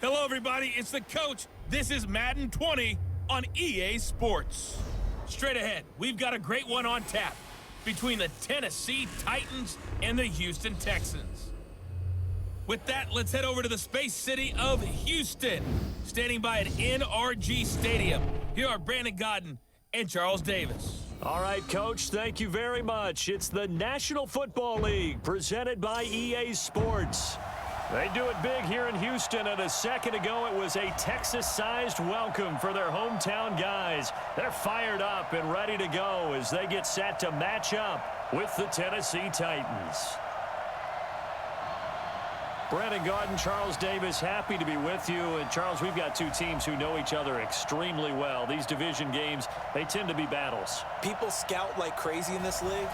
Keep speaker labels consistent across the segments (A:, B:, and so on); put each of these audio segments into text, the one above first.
A: Hello, everybody. It's the coach. This is Madden 20 on EA Sports. Straight ahead, we've got a great one on tap between the Tennessee Titans and the Houston Texans. With that, let's head over to the space city of Houston. Standing by at NRG Stadium, here are Brandon Godden and Charles Davis.
B: All right, Coach, thank you very much. It's the National Football League presented by EA Sports. They do it big here in Houston, and a second ago it was a Texas-sized welcome for their hometown guys. They're fired up and ready to go as they get set to match up with the Tennessee Titans. Brandon Garden, Charles Davis, happy to be with you. And Charles, we've got two teams who know each other extremely well. These division games, they tend to be battles.
C: People scout like crazy in this league,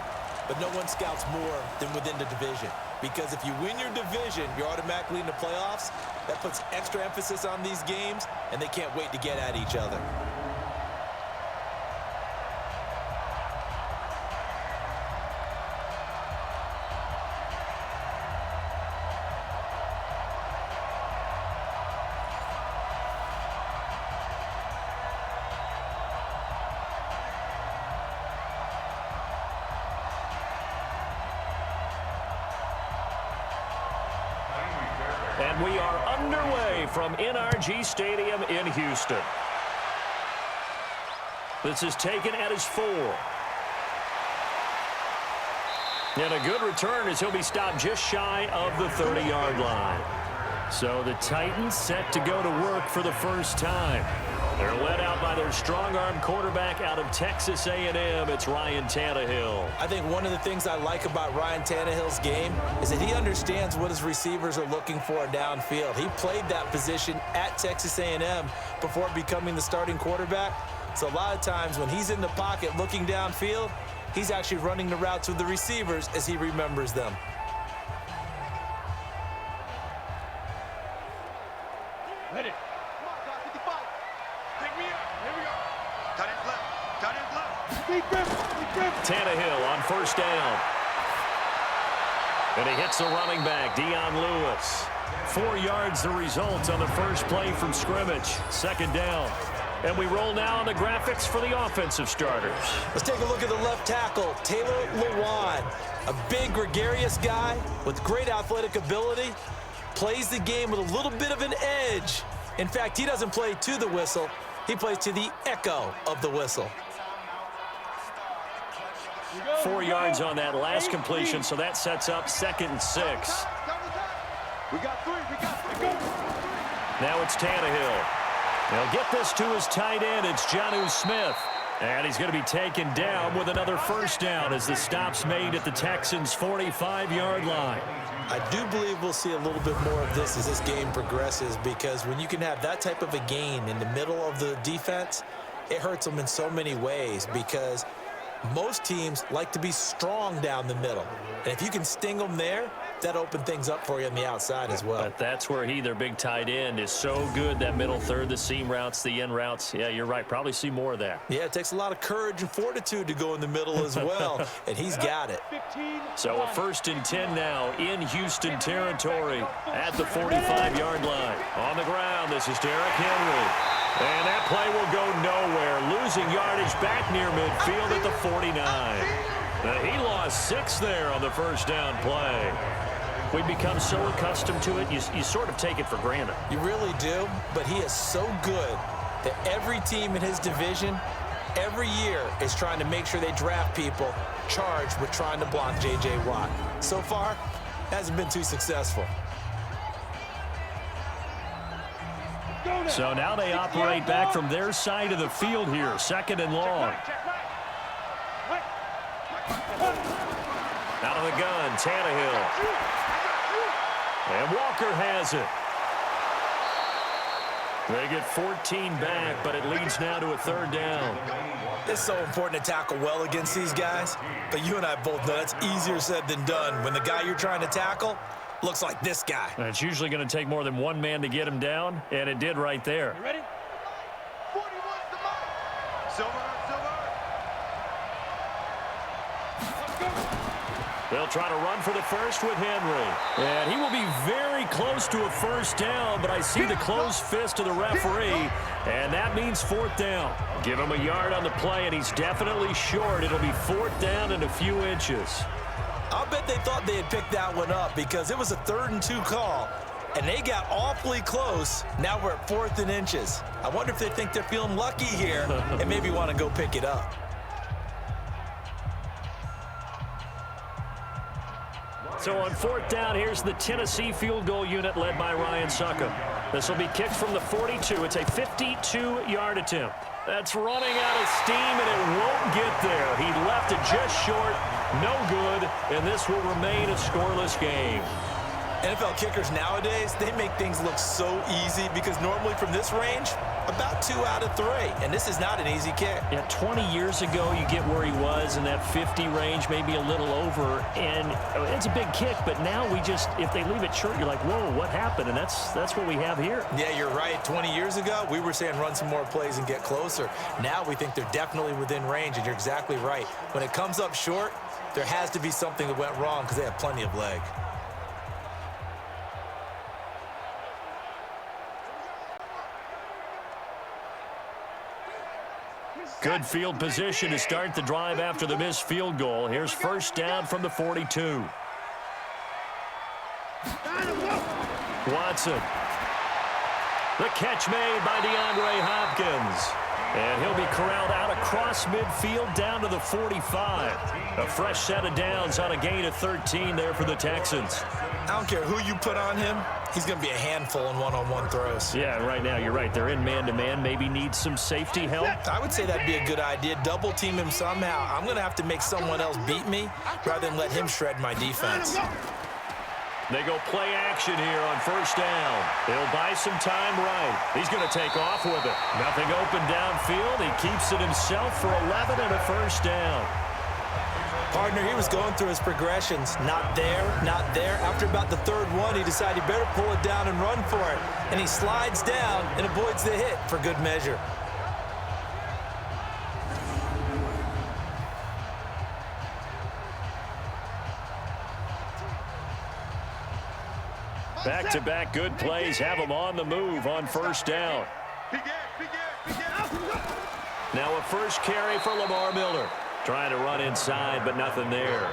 C: but no one scouts more than within the division. Because if you win your division, you're automatically in the playoffs. That puts extra emphasis on these games, and they can't wait to get at each other.
B: And we are underway from NRG Stadium in Houston. This is taken at his 4. And a good return as he'll be stopped just shy of the 30-yard line. So the Titans set to go to work for the first time. They're led out by their strong-arm quarterback out of Texas A&M. It's Ryan Tannehill.
C: I think one of the things I like about Ryan Tannehill's game is that he understands what his receivers are looking for downfield. He played that position at Texas A&M before becoming the starting quarterback. So a lot of times when he's in the pocket looking downfield, he's actually running the routes with the receivers as he remembers them.
D: Ready.
B: Tannehill on first down. And he hits the running back, Dion Lewis. 4 yards the result on the first play from scrimmage. Second down. And we roll now on the graphics for the offensive starters.
C: Let's take a look at the left tackle, Taylor Lewan. A big, gregarious guy with great athletic ability. Plays the game with a little bit of an edge. In fact, he doesn't play to the whistle. He plays to the echo of the whistle.
B: 4 yards on that last completion, so that sets up 2nd and 6.
D: We got 3. Go.
B: Now it's Tannehill. They'll get this to his tight end. It's Jonnu Smith. And he's going to be taken down with another first down as the stop's made at the Texans' 45-yard line.
C: I do believe we'll see a little bit more of this as this game progresses, because when you can have that type of a gain in the middle of the defense, it hurts them in so many ways, because most teams like to be strong down the middle. And if you can sting them there, that opens things up for you on the outside as well.
B: But that's where their big tight end, is so good, that middle third, the seam routes, the in routes. Yeah, you're right. Probably see more of that.
C: Yeah, it takes a lot of courage and fortitude to go in the middle as well, and he's got it.
B: So a 1st and 10 now in Houston territory at the 45-yard line. On the ground, this is Derrick Henry. And that play will go nowhere. Losing yardage back near midfield at the 49. He lost 6 there on the first down play. We've become so accustomed to it, you sort of take it for granted.
C: You really do, but he is so good that every team in his division, every year, is trying to make sure they draft people charged with trying to block J.J. Watt. So far, hasn't been too successful.
B: So now they operate back from their side of the field here, 2nd and long. Out of the gun, Tannehill. And Walker has it. They get 14 back, but it leads now to a 3rd down.
C: It's so important to tackle well against these guys, but you and I both know that's easier said than done when the guy you're trying to tackle looks like this guy.
B: And it's usually going to take more than one man to get him down, and it did right there.
D: You ready? 41's the mark. Silver. Let's go.
B: They'll try to run for the first with Henry. And he will be very close to a first down, but I see the closed fist of the referee, and that means fourth down. Give him a yard on the play, and he's definitely short. It'll be fourth down and a few inches.
C: I'll bet they thought they had picked that one up because it was a 3rd and 2 call, and they got awfully close. Now we're at 4th and inches. I wonder if they think they're feeling lucky here and maybe want to go pick it up.
B: So on fourth down, here's the Tennessee field goal unit led by Ryan Succop. This will be kicked from the 42. It's a 52-yard attempt. That's running out of steam, and it won't get there. He left it just short, no good, and this will remain a scoreless game.
C: NFL kickers nowadays, they make things look so easy because normally from this range, about 2 out of 3, and this is not an easy kick.
B: Yeah, 20 years ago, you get where he was in that 50 range, maybe a little over, and it's a big kick, but now we just, if they leave it short, you're like, whoa, what happened? And that's what we have here.
C: Yeah, you're right. 20 years ago, we were saying run some more plays and get closer. Now we think they're definitely within range, and you're exactly right. When it comes up short, there has to be something that went wrong because they have plenty of leg.
B: Good field position to start the drive after the missed field goal. Here's first down from the 42. Watson. The catch made by DeAndre Hopkins. And he'll be corralled out across midfield down to the 45. A fresh set of downs on a gain of 13 there for the Texans.
C: I don't care who you put on him. He's going to be a handful in one-on-one throws.
B: Yeah, right now, you're right. They're in man-to-man. Maybe need some safety help.
C: I would say that'd be a good idea. Double team him somehow. I'm going to have to make someone else beat me rather than let him shred my defense.
B: They go play action here on first down. They'll buy some time right. He's going to take off with it. Nothing open downfield. He keeps it himself for 11 and a first down.
C: Partner, he was going through his progressions. Not there, not there. After about the 3rd one, he decided he better pull it down and run for it. And he slides down and avoids the hit for good measure.
B: Back-to-back good plays have him on the move on first down. Now a first carry for Lamar Miller. Trying to run inside, but nothing there.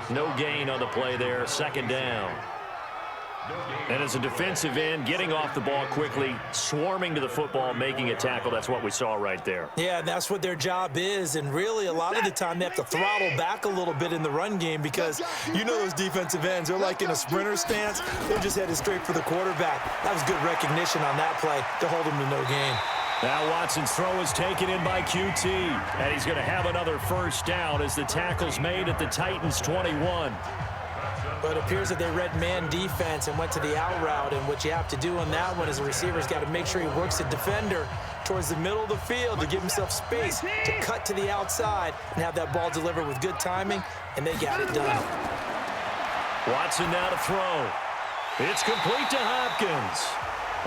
B: No gain on the play there, second down. And as a defensive end, getting off the ball quickly, swarming to the football, making a tackle, that's what we saw right there.
C: Yeah, that's what their job is, and really a lot of the time they have to throttle back a little bit in the run game because you know those defensive ends, they're like in a sprinter stance. They're just headed straight for the quarterback. That was good recognition on that play to hold him to no gain.
B: Now Watson's throw is taken in by QT, and he's going to have another first down as the tackle's made at the Titans' 21.
C: But it appears that they read man defense and went to the out route, and what you have to do on that one is the receiver's got to make sure he works the defender towards the middle of the field to give himself space to cut to the outside and have that ball delivered with good timing, and they got it done.
B: Watson now to throw. It's complete to Hopkins.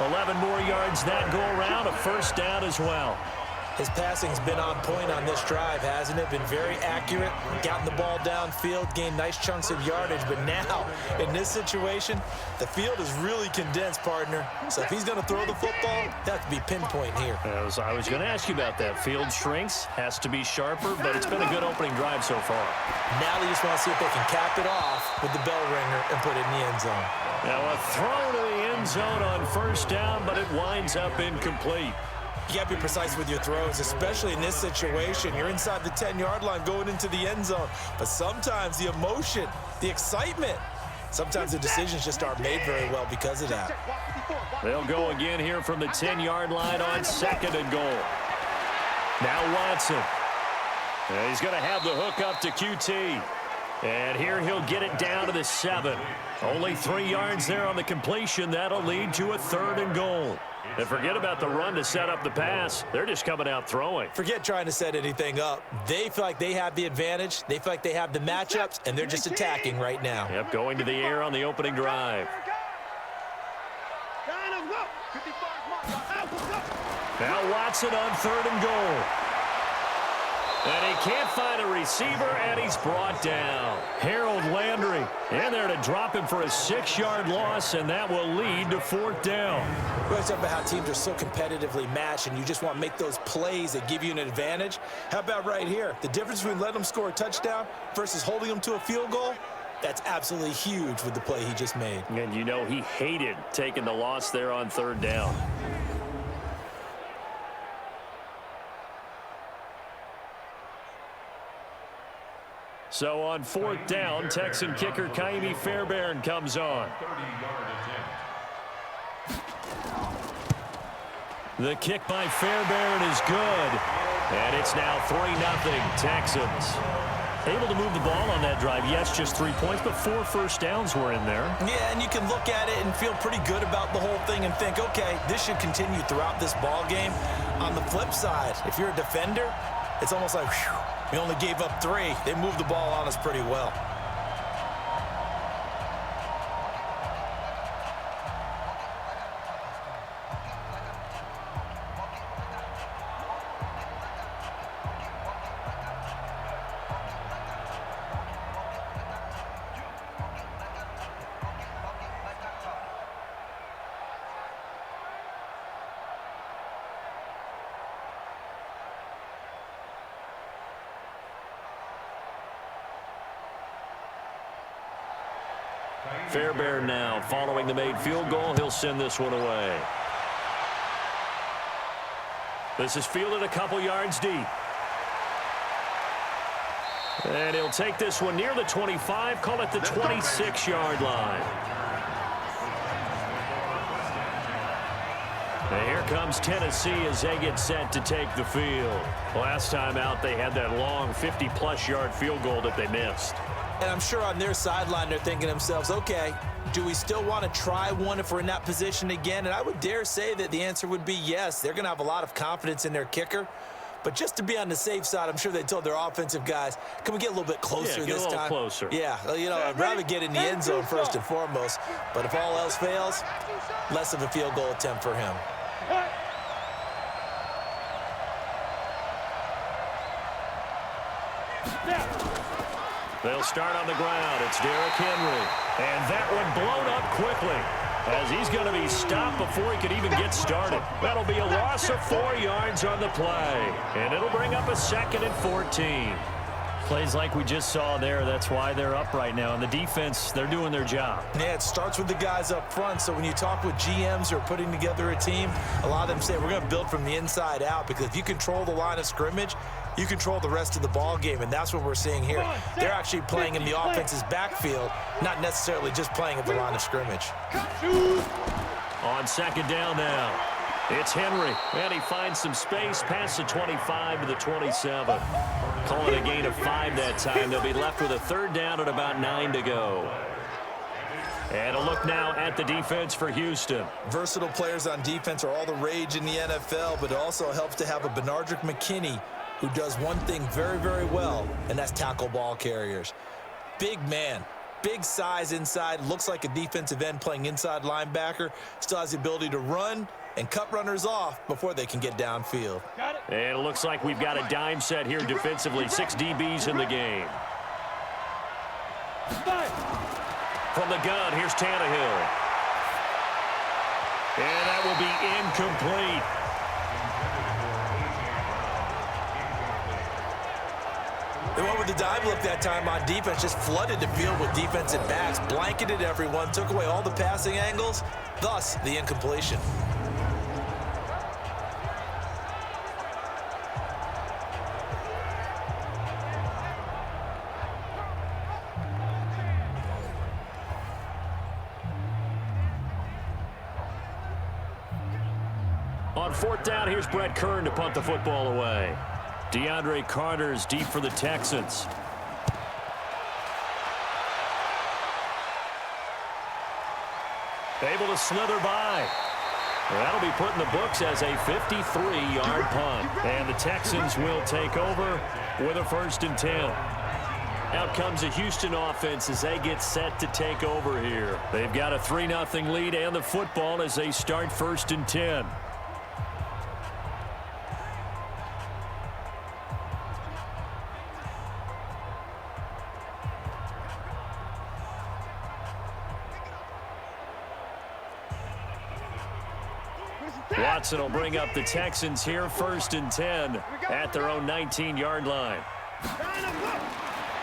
B: 11 more yards that go around, a first down as well.
C: His passing's been on point on this drive, hasn't it? Been very accurate, gotten the ball downfield, gained nice chunks of yardage, but now, in this situation, the field is really condensed, partner. So if he's going to throw the football, that has to be pinpoint here.
B: I was going to ask you about that. Field shrinks, has to be sharper, but it's been a good opening drive so far.
C: Now they just want to see if they can cap it off with the bell ringer and put it in the end zone.
B: Now a throw to the end zone on first down, but it winds up incomplete.
C: You got to be precise with your throws, especially in this situation. You're inside the 10-yard line going into the end zone. But sometimes the emotion, the excitement, sometimes the decisions just aren't made very well because of that.
B: They'll go again here from the 10-yard line on second and goal. Now Watson. And he's going to have the hook up to QT. And here he'll get it down to the 7. Only 3 yards there on the completion. That'll lead to a 3rd and goal. And forget about the run to set up the pass. They're just coming out throwing.
C: Forget trying to set anything up. They feel like they have the advantage. They feel like they have the matchups, and they're just attacking right now.
B: Yep, going to the air on the opening drive. Now Watson on 3rd and goal. And he can't find a receiver, and he's brought down. Harold Landry in there to drop him for a 6-yard loss, and that will lead to 4th down.
C: We always talk about how teams are so competitively matched, and you just want to make those plays that give you an advantage. How about right here? The difference between letting them score a touchdown versus holding them to a field goal, that's absolutely huge with the play he just made.
B: And you know he hated taking the loss there on 3rd down. So on 4th down, Texan kicker Kaimi Fairbairn comes on. The kick by Fairbairn is good. And it's now 3-0 Texans. Able to move the ball on that drive. Yes, just 3 points, but 4 first downs were in there.
C: Yeah, and you can look at it and feel pretty good about the whole thing and think, okay, this should continue throughout this ball game. On the flip side, if you're a defender, it's almost like, whew, we only gave up 3. They moved the ball on us pretty well.
B: Fairbairn now following the made field goal. He'll send this one away. This is fielded a couple yards deep. And he'll take this one near the 25, call it the 26-yard line. And here comes Tennessee as they get set to take the field. Last time out, they had that long 50-plus yard field goal that they missed.
C: And I'm sure on their sideline, they're thinking to themselves, okay, do we still want to try one if we're in that position again? And I would dare say that the answer would be yes. They're going to have a lot of confidence in their kicker. But just to be on the safe side, I'm sure they told their offensive guys, can we get a little bit closer this time?
B: Get a little closer.
C: Yeah, you know, I'd rather get in the end zone first and foremost. But if all else fails, less of a field goal attempt for him.
B: They'll start on the ground. It's Derrick Henry. And that one blown up quickly as he's going to be stopped before he could even get started. That'll be a loss of 4 yards on the play. And it'll bring up a 2nd and 14.
E: Plays like we just saw there. That's why they're up right now. And the defense, they're doing their job.
C: Yeah, it starts with the guys up front. So when you talk with GMs who are putting together a team, a lot of them say we're going to build from the inside out, because if you control the line of scrimmage, you control the rest of the ball game, and that's what we're seeing here. They're actually playing in the offense's backfield, not necessarily just playing at the line of scrimmage.
B: On 2nd down now, it's Henry, and he finds some space past the 25 to the 27. Call it a gain of 5 that time. They'll be left with a 3rd down and about 9 to go. And a look now at the defense for Houston.
C: Versatile players on defense are all the rage in the NFL, but it also helps to have a Benardrick McKinney who does one thing very, very well, and that's tackle ball carriers. Big man, big size inside, looks like a defensive end playing inside linebacker, still has the ability to run and cut runners off before they can get downfield.
B: And it looks like we've got a dime set here defensively. 6 DBs in the game. From the gun, here's Tannehill. And that will be incomplete.
C: They went with the dive look that time on defense, just flooded the field with defensive backs, blanketed everyone, took away all the passing angles, thus the incompletion.
B: On 4th down, here's Brett Kern to punt the football away. DeAndre Carter's deep for the Texans. Able to slither by. That'll be put in the books as a 53-yard punt. And the Texans will take over with a 1st and 10. Out comes the Houston offense as they get set to take over here. They've got a 3-0 lead and the football as they start 1st and 10. Watson will bring up the Texans here, 1st and 10 at their own 19-yard line.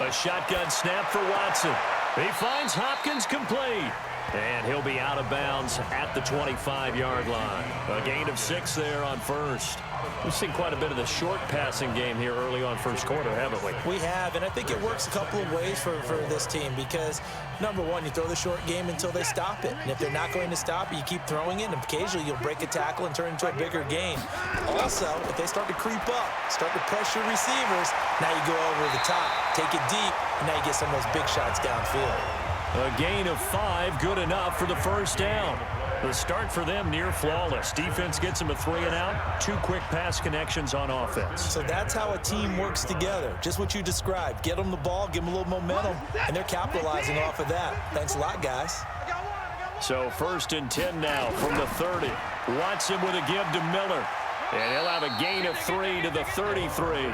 B: A shotgun snap for Watson. He finds Hopkins complete. And he'll be out of bounds at the 25-yard line. A gain of 6 there on first. We've seen quite a bit of the short passing game here early on first quarter, haven't we?
C: We have, and I think it works a couple of ways for this team because, number one, you throw the short game until they stop it. And if they're not going to stop it, you keep throwing it, and occasionally you'll break a tackle and turn it into a bigger gain. Also, if they start to creep up, start to pressure receivers, now you go over the top, take it deep, and now you get some of those big shots downfield.
B: A gain of 5, good enough for the first down. The start for them near flawless. Defense gets them a 3-and-out. 2 quick pass connections on offense.
C: So that's how a team works together. Just what you described. Get them the ball, give them a little momentum, and they're capitalizing off of that. Thanks a lot, guys.
B: So 1st and 10 now from the 30. Watson with a give to Miller. And he'll have a gain of 3 to the 33.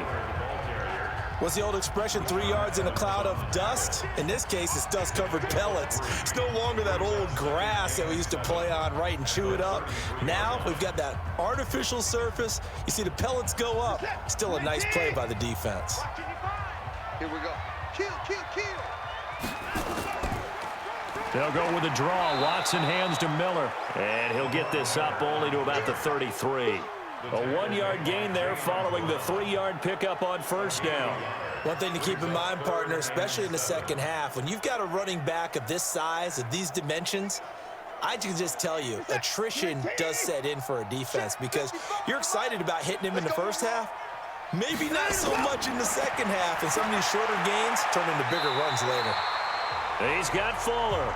C: What's the old expression, 3 yards in a cloud of dust? In this case, it's dust-covered pellets. It's no longer that old grass that we used to play on, right, and chew it up. Now we've got that artificial surface. You see the pellets go up. Still a nice play by the defense.
D: Here we go. Kill.
B: They'll go with a draw. Watson hands to Miller. And he'll get this up only to about the 33. A 1-yard gain there following the 3-yard pickup on first down.
C: One thing to keep in mind, partner, especially in the second half, when you've got a running back of this size, of these dimensions, I can just tell you, attrition does set in for a defense because you're excited about hitting him in the first half. Maybe not so much in the second half, and some of these shorter gains turn into bigger runs later.
B: He's got Fuller.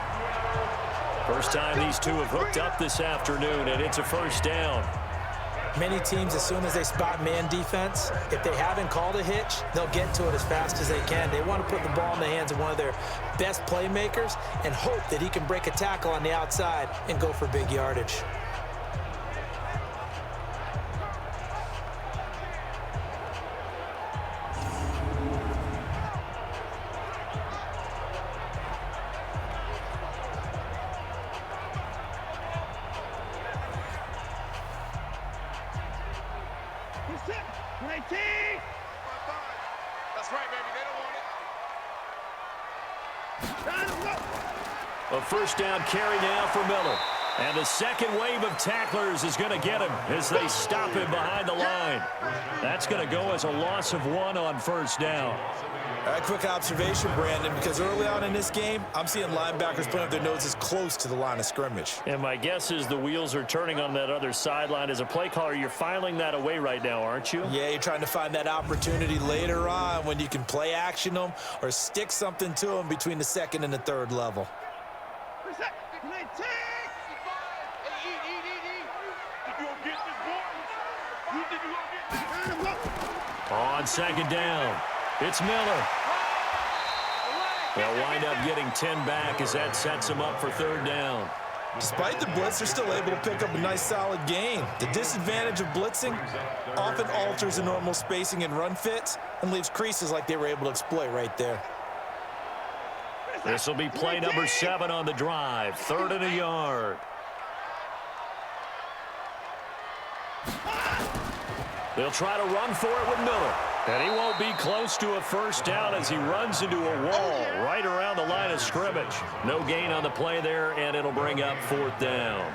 B: First time these two have hooked up this afternoon, and it's a first down.
C: Many teams, as soon as they spot man defense, if they haven't called a hitch, they'll get to it as fast as they can. They want to put the ball in the hands of one of their best playmakers and hope that he can break a tackle on the outside and go for big yardage.
D: That's right, baby. They don't want it.
B: A first down carry now for Miller. And the second wave of tacklers is going to get him as they stop him behind the line. That's going to go as a loss of 1 on first down.
C: All right, quick observation, Brandon, because early on in this game, I'm seeing linebackers putting up their noses close to the line of scrimmage.
E: And my guess is the wheels are turning on that other sideline. As a play caller, you're filing that away right now, aren't you?
C: Yeah, you're trying to find that opportunity later on when you can play action them or stick something to them between the second and the third level.
B: On second down, it's Miller. They'll wind up getting 10 back as that sets them up for third down.
C: Despite the blitz, they're still able to pick up a nice solid gain. The disadvantage of blitzing often alters the normal spacing and run fits and leaves creases like they were able to exploit right there.
B: This will be play number 7 on the drive. 3rd and a yard. They'll try to run for it with Miller. And he won't be close to a first down as he runs into a wall right around the line of scrimmage. No gain on the play there, and it'll bring up 4th down.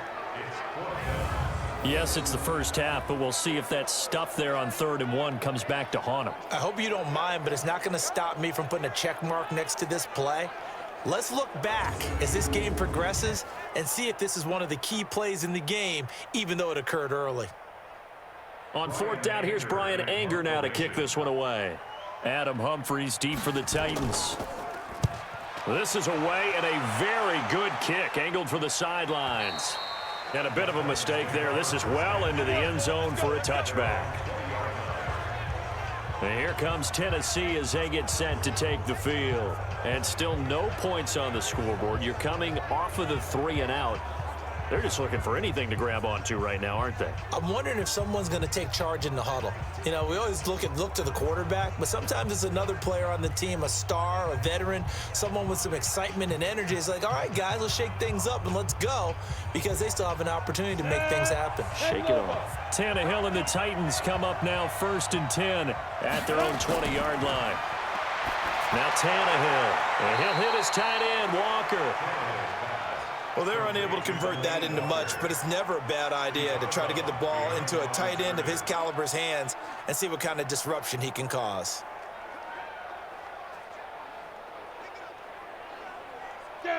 E: Yes, it's the first half, but we'll see if that stuff there on 3rd and 1 comes back to haunt him.
C: I hope you don't mind, but it's not going to stop me from putting a check mark next to this play. Let's look back as this game progresses and see if this is one of the key plays in the game, even though it occurred early.
B: On 4th down, here's Brian Anger now to kick this one away.
E: Adam Humphries deep for the Titans.
B: This is away and a very good kick, angled for the sidelines. And a bit of a mistake there. This is well into the end zone for a touchback. And here comes Tennessee as they get set to take the field. And still no points on the scoreboard. You're coming off of the 3-and-out. They're just looking for anything to grab onto right now, aren't they?
C: I'm wondering if someone's going to take charge in the huddle. You know, we always look to the quarterback, but sometimes it's another player on the team, a star, a veteran, someone with some excitement and energy. It's like, all right, guys, let's shake things up and let's go, because they still have an opportunity to make things happen.
B: Shake it off. Tannehill and the Titans come up now 1st and 10 at their own 20-yard line. Now Tannehill, and he'll hit his tight end, Walker.
C: Well, they're unable to convert that into much, but it's never a bad idea to try to get the ball into a tight end of his caliber's hands and see what kind of disruption he can cause.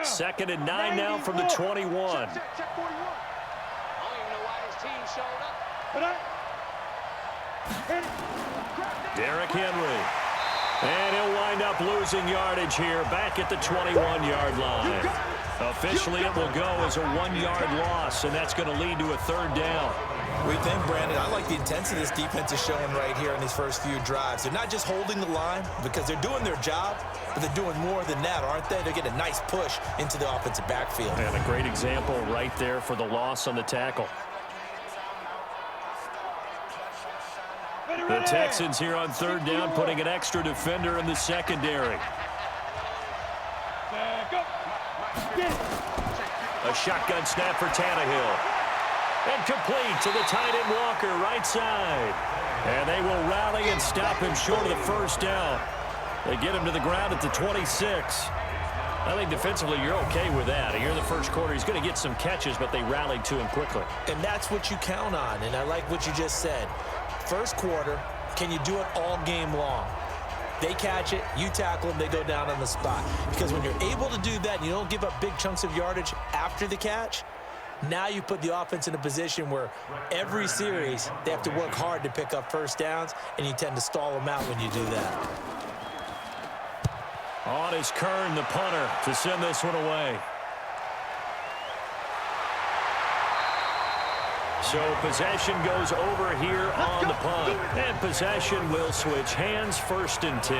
B: Second and 9 now from the 21.
F: Check 41. I don't even know why his team showed up.
B: Derrick Henry. And he'll wind up losing yardage here back at the 21-yard line. Officially, it will go as a 1-yard loss, and that's going to lead to a 3rd down.
C: We think, Brandon, I like the intensity this defense is showing right here in these first few drives. They're not just holding the line because they're doing their job, but they're doing more than that, aren't they? They're getting a nice push into the offensive backfield.
B: And a great example right there for the loss on the tackle. The Texans here on 3rd down, putting an extra defender in the secondary. A shotgun snap for Tannehill. And complete to the tight end Walker, right side. And they will rally and stop him short of the 1st down. They get him to the ground at the 26. I think defensively you're okay with that. Here in the 1st quarter, he's going to get some catches, but they rallied to him quickly.
C: And that's what you count on, and I like what you just said. 1st quarter, can you do it all game long? They catch it, you tackle them, they go down on the spot. Because when you're able to do that and you don't give up big chunks of yardage after the catch, now you put the offense in a position where every series they have to work hard to pick up 1st downs, and you tend to stall them out when you do that.
B: On is Kern, the punter, to send this one away. So possession goes over here on the punt. And possession will switch hands, 1st and 10.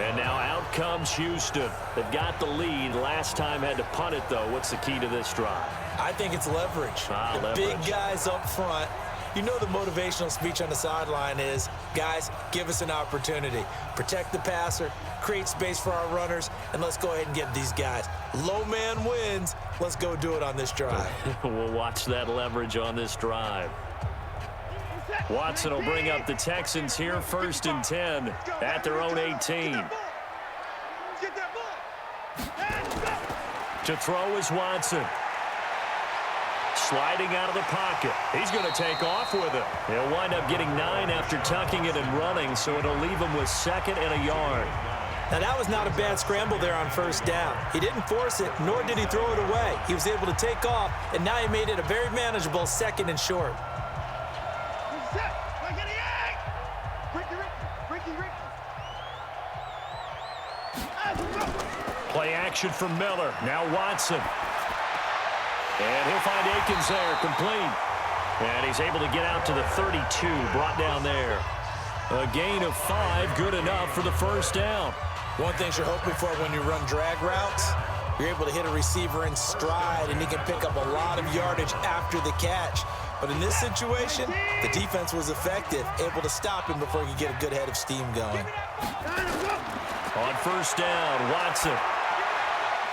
B: And now out comes Houston. They've got the lead. Last time had to punt it, though. What's the key to this drive?
C: I think it's leverage. The big guys up front. You know the motivational speech on the sideline is, guys, give us an opportunity. Protect the passer, create space for our runners, and let's go ahead and get these guys. Low man wins. Let's go do it on this drive.
B: We'll watch that leverage on this drive. Watson will bring up the Texans here, 1st and 10 at their own 18. To throw is Watson. Sliding out of the pocket. He's going to take off with it. He'll wind up getting 9 after tucking it and running, so it'll leave him with 2nd and a yard.
C: Now, that was not a bad scramble there on 1st down. He didn't force it, nor did he throw it away. He was able to take off, and now he made it a very manageable 2nd and short.
B: Play action from Miller. Now Watson. And he'll find Akins there, complete. And he's able to get out to the 32, brought down there. A gain of 5, good enough for the 1st down.
C: One thing you're hoping for when you run drag routes, you're able to hit a receiver in stride, and he can pick up a lot of yardage after the catch. But in this situation, the defense was effective, able to stop him before he could get a good head of steam going.
B: On 1st down, Watson.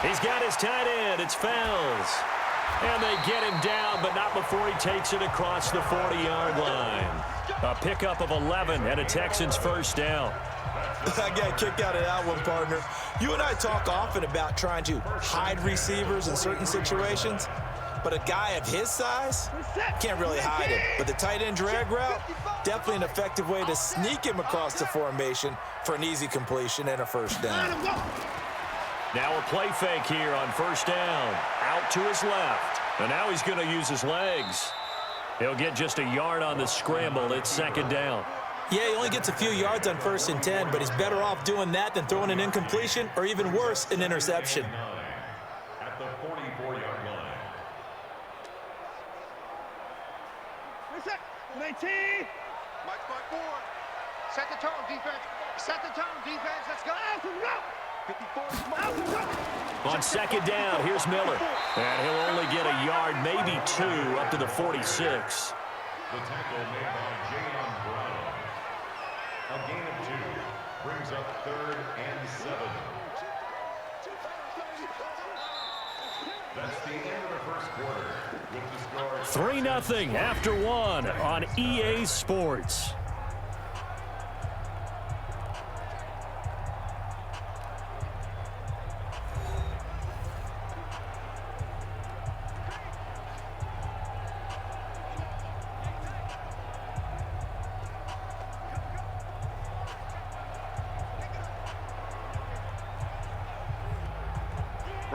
B: He's got his tight end. It's Fells. And they get him down, but not before he takes it across the 40-yard line. A pickup of 11 and a Texans 1st down.
C: I got kicked out of that one, partner. You and I talk often about trying to hide receivers in certain situations, but a guy of his size can't really hide him. But the tight end drag route, definitely an effective way to sneak him across the formation for an easy completion and a 1st down.
B: Now a play fake here on 1st down. Out to his left. And now he's going to use his legs. He'll get just a yard on the scramble. It's 2nd down.
C: Yeah, he only gets a few yards on 1st and 10, but he's better off doing that than throwing an incompletion or even worse, an interception.
G: At the 44-yard line.
D: 19.
F: Mark 4. Set the tone, defense. Set the tone, defense. Let's go.
B: On second down, here's Miller. And he'll only get a yard, maybe 2, up to the 46.
G: The tackle made by Jalen Brown. A gain of 2 brings up 3rd and 7. That's the end of the first quarter with the score
B: 3-0 after 1 on EA Sports.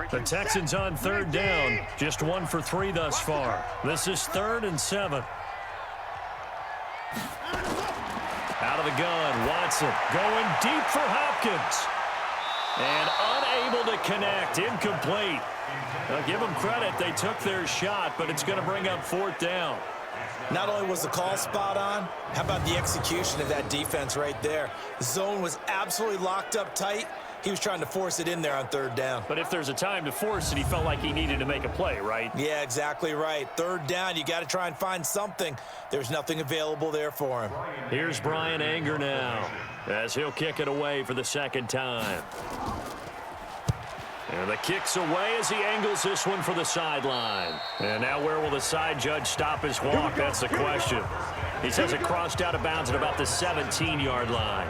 B: The Texans on 3rd down, just 1 for 3 thus far. This is 3rd and 7. Out of the gun, Watson going deep for Hopkins. And unable to connect, incomplete. Now give them credit, they took their shot, but it's going to bring up 4th down.
C: Not only was the call spot on, how about the execution of that defense right there? The zone was absolutely locked up tight. He was trying to force it in there on 3rd down.
B: But if there's a time to force it, he felt like he needed to make a play, right?
C: Yeah, exactly right. 3rd down, you got to try and find something. There's nothing available there for him.
B: Here's Brian Anger now, as he'll kick it away for the 2nd time. And the kick's away as he angles this one for the sideline. And now where will the side judge stop his walk? That's the question. He says it crossed out of bounds at about the 17-yard line.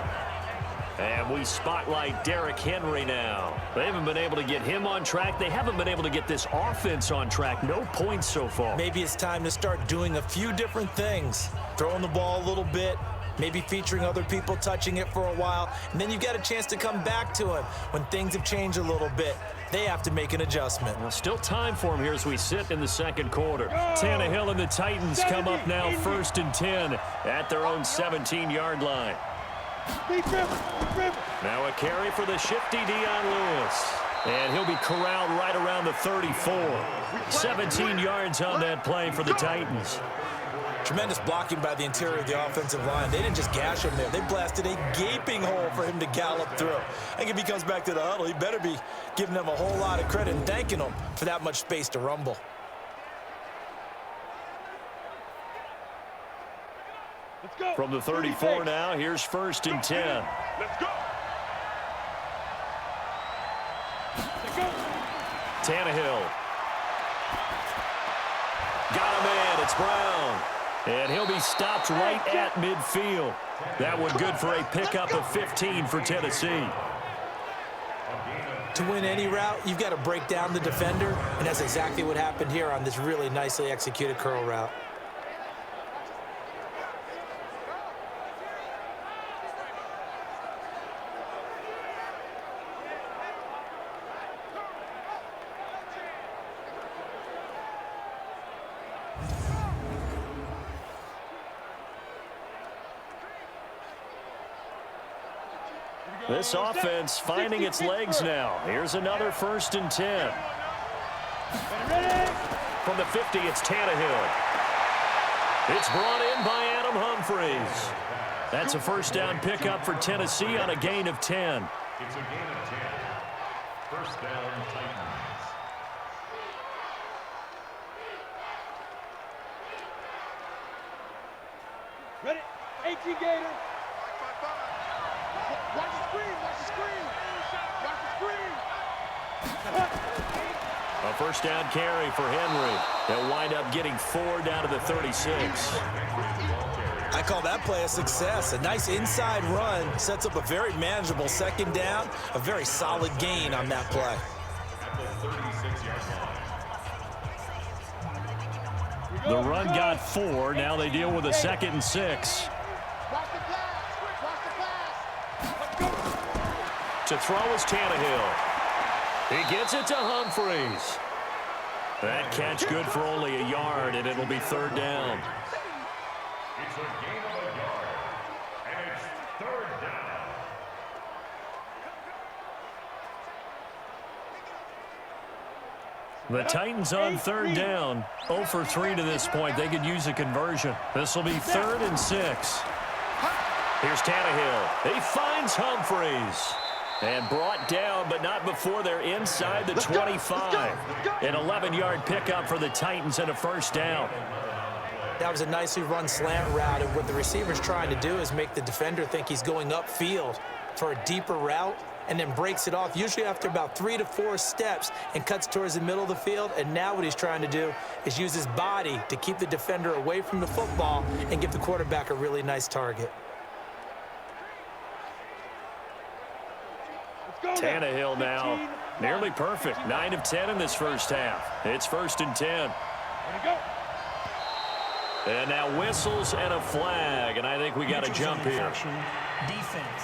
B: And we spotlight Derrick Henry now. They haven't been able to get him on track. They haven't been able to get this offense on track. No points so far.
C: Maybe it's time to start doing a few different things. Throwing the ball a little bit, maybe featuring other people touching it for a while, and then you've got a chance to come back to him when things have changed a little bit. They have to make an adjustment.
B: Well, still time for him here as we sit in the 2nd quarter. Tannehill and the Titans come up now 1st and 10 at their own 17-yard line. Now a carry for the shifty Dion Lewis. And he'll be corralled right around the 34. 17 yards on that play for the Titans.
C: Tremendous blocking by the interior of the offensive line. They didn't just gash him there. They blasted a gaping hole for him to gallop through. I think if he comes back to the huddle, he better be giving them a whole lot of credit and thanking them for that much space to rumble.
B: From the 34 now, here's 1st and 10.
D: Let's go.
B: Tannehill. Got him in. It's Brown. And he'll be stopped right at midfield. That one good for a pickup of 15 for Tennessee.
C: To win any route, you've got to break down the defender, and that's exactly what happened here on this really nicely executed curl route.
B: This offense finding its legs now. Here's another 1st and 10. From the 50, it's Tannehill. It's brought in by Adam Humphries. That's a 1st down pickup for Tennessee on a gain of 10.
G: It's a gain of 10. 1st down, Titans.
D: Ready? 18 Gator. Watch the screen. Watch the screen. Watch the screen.
B: A 1st down carry for Henry. They'll wind up getting 4 down to the 36.
C: I call that play a success. A nice inside run sets up a very manageable 2nd down. A very solid gain on that play.
G: At the 36-yard line.
B: The run got 4. Now they deal with a 2nd and 6. To throw is Tannehill. He gets it to Humphries. That catch good for only a yard, and it'll be 3rd down.
G: It's a gain of a yard, and it's 3rd down.
B: The Titans on 3rd down. 0 for 3 to this point. They could use a conversion. This will be 3rd and 6. Here's Tannehill. He finds Humphries. And brought down, but not before they're inside the 25. An 11-yard pickup for the Titans and a first down.
C: That was a nicely run slant route, and what the receiver's trying to do is make the defender think he's going upfield for a deeper route, and then breaks it off, usually after about 3 to 4 steps, and cuts towards the middle of the field. And now what he's trying to do is use his body to keep the defender away from the football and give the quarterback a really nice target.
B: Tannehill now nearly perfect. 9 of 10 in this first half. It's 1st and 10. And now whistles and a flag, and I think we got a jump here.
E: Defense.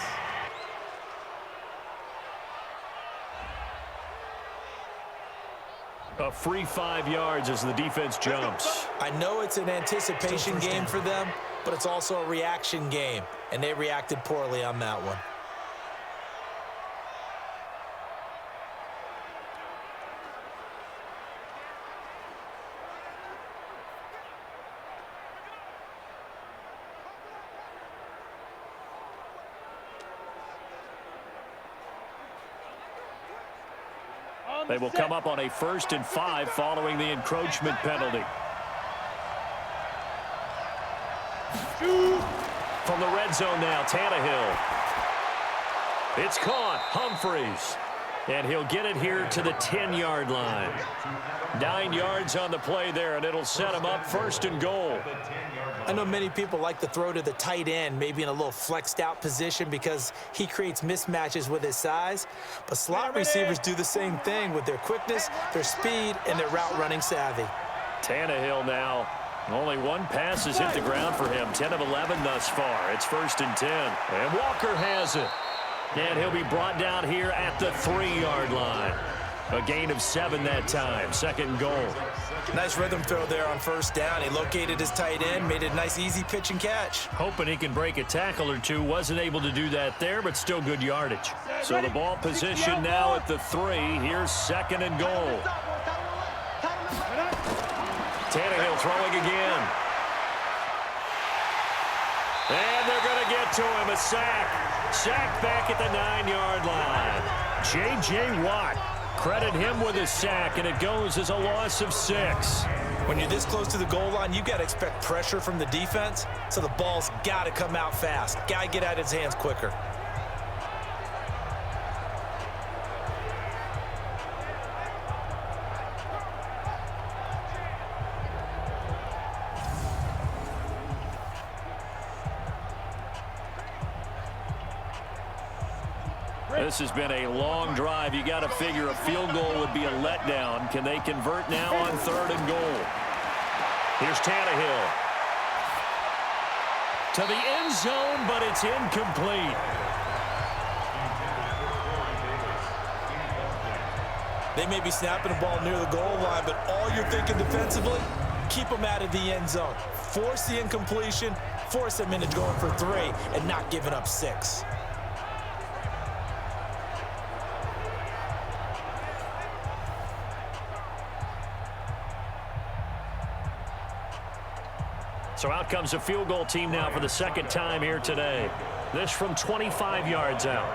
B: A free 5 yards as the defense jumps.
C: I know it's an anticipation game for them, but it's also a reaction game, and they reacted poorly on that one.
B: They will come up on a 1st and 5 following the encroachment penalty. From the red zone now, Tannehill. It's caught. Humphreys. And he'll get it here to the 10-yard line. 9 yards on the play there, and it'll set him up 1st and goal.
C: I know many people like to throw to the tight end, maybe in a little flexed out position because he creates mismatches with his size. But slot receivers do the same thing with their quickness, their speed, and their route running savvy.
B: Tannehill now. Only one pass has hit the ground for him. 10 of 11 thus far. It's 1st and 10. And Walker has it. And he'll be brought down here at the 3-yard line. A gain of 7 that time. 2nd and goal.
C: Nice rhythm throw there on 1st down. He located his tight end, made it a nice easy pitch and catch.
B: Hoping he can break a tackle or two. Wasn't able to do that there, but still good yardage. So the ball position now at the 3. Here's 2nd and goal. Tannehill throwing again. And they're going to get to him. A sack. Sack back at the 9-yard line. J.J. Watt. Credit him with a sack, and it goes as a loss of 6.
C: When you're this close to the goal line, you've got to expect pressure from the defense, so the ball's got to come out fast. Got to get out of his hands quicker.
B: This has been a long drive. You got to figure a field goal would be a letdown. Can they convert now on 3rd and goal? Here's Tannehill. To the end zone, but it's incomplete.
C: They may be snapping the ball near the goal line, but all you're thinking defensively, keep them out of the end zone. Force the incompletion, force them into going for 3, and not giving up 6.
B: So out comes a field goal team now for the 2nd time here today. This from 25 yards out.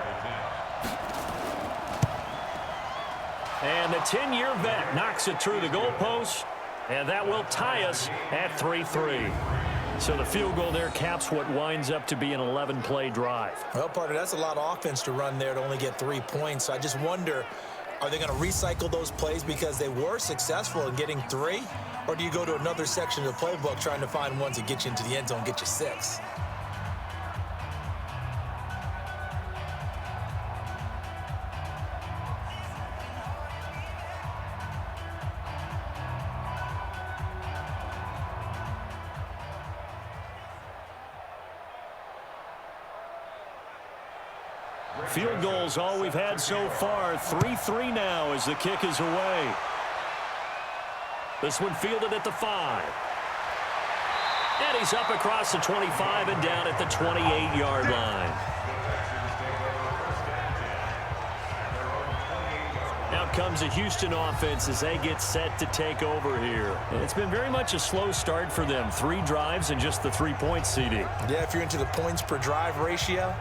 B: And the 10-year vet knocks it through the goalpost, and that will tie us at 3-3. So the field goal there caps what winds up to be an 11-play drive.
C: Well, partner, that's a lot of offense to run there to only get 3 points. So I just wonder, are they going to recycle those plays because they were successful in getting 3? Or do you go to another section of the playbook trying to find ones that get you into the end zone, get you 6?
B: Field goals all we've had so far. 3-3 now as the kick is away. This one fielded at the 5. And he's up across the 25 and down at the 28-yard line. Out comes the Houston offense as they get set to take over here. And it's been very much a slow start for them. 3 drives and just the 3 points, CD.
C: Yeah, if you're into the points per drive ratio,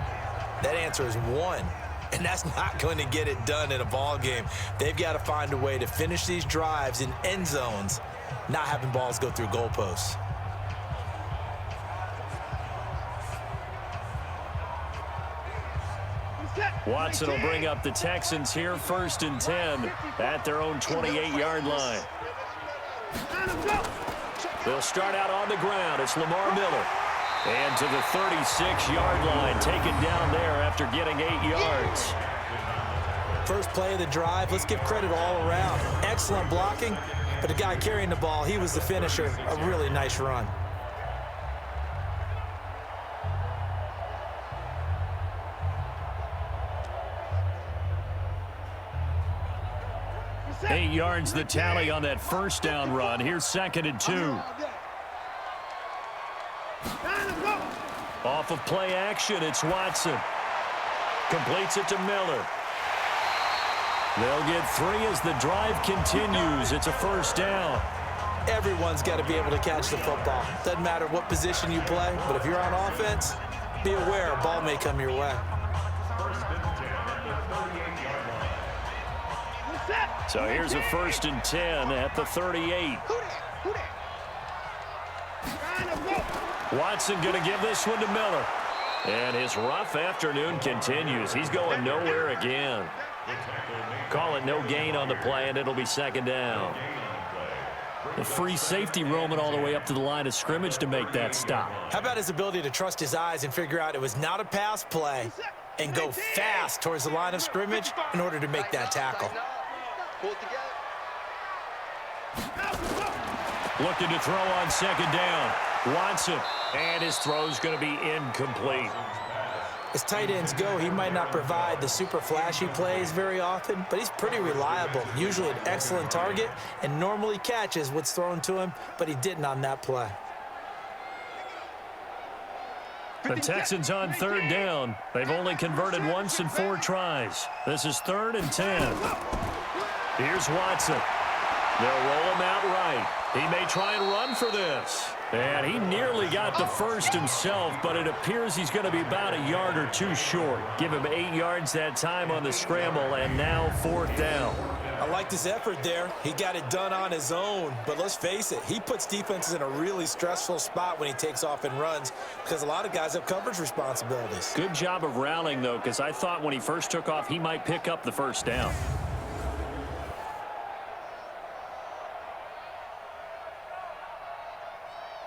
C: that answer is 1. and that's not going to get it done in a ball game. They've got to find a way to finish these drives in end zones, not having balls go through goalposts.
E: Watson will bring up the Texans here, 1st and 10 at their own 28-yard line. They'll start out on the ground. It's Lamar Miller. And to the 36-yard line, taken down there after getting 8 yards.
C: First play of the drive, let's give credit all around. Excellent blocking, but the guy carrying the ball, he was the finisher. A really nice run.
E: Eight yards the tally on that first down run. Here's 2nd and 2. Off of play action, it's Watson. Completes it to Miller. They'll get 3 as the drive continues. It's a 1st down.
C: Everyone's got to be able to catch the football. Doesn't matter what position you play, but if you're on offense, be aware a ball may come your way.
E: So here's a 1st and 10 at the 38. Watson going to give this one to Miller. And his rough afternoon continues. He's going nowhere again. Call it no gain on the play, and it'll be 2nd down. The free safety roaming all the way up to the line of scrimmage to make that stop.
C: How about his ability to trust his eyes and figure out it was not a pass play and go fast towards the line of scrimmage in order to make that tackle?
E: Looking to throw on 2nd down. Watson, and his throw's going to be incomplete.
C: As tight ends go, he might not provide the super flashy plays very often, but he's pretty reliable, usually an excellent target, and normally catches what's thrown to him, but he didn't on that play.
E: The Texans on 3rd down. They've only converted once in 4 tries. This is 3rd and 10. Here's Watson. They'll roll him out right. He may try and run for this. And he nearly got the first himself, but it appears he's going to be about a yard or 2 short. Give him 8 yards that time on the scramble, and now 4th down.
C: I liked his effort there. He got it done on his own. But let's face it, he puts defenses in a really stressful spot when he takes off and runs because a lot of guys have coverage responsibilities.
E: Good job of rallying, though, because I thought when he first took off, he might pick up the 1st down.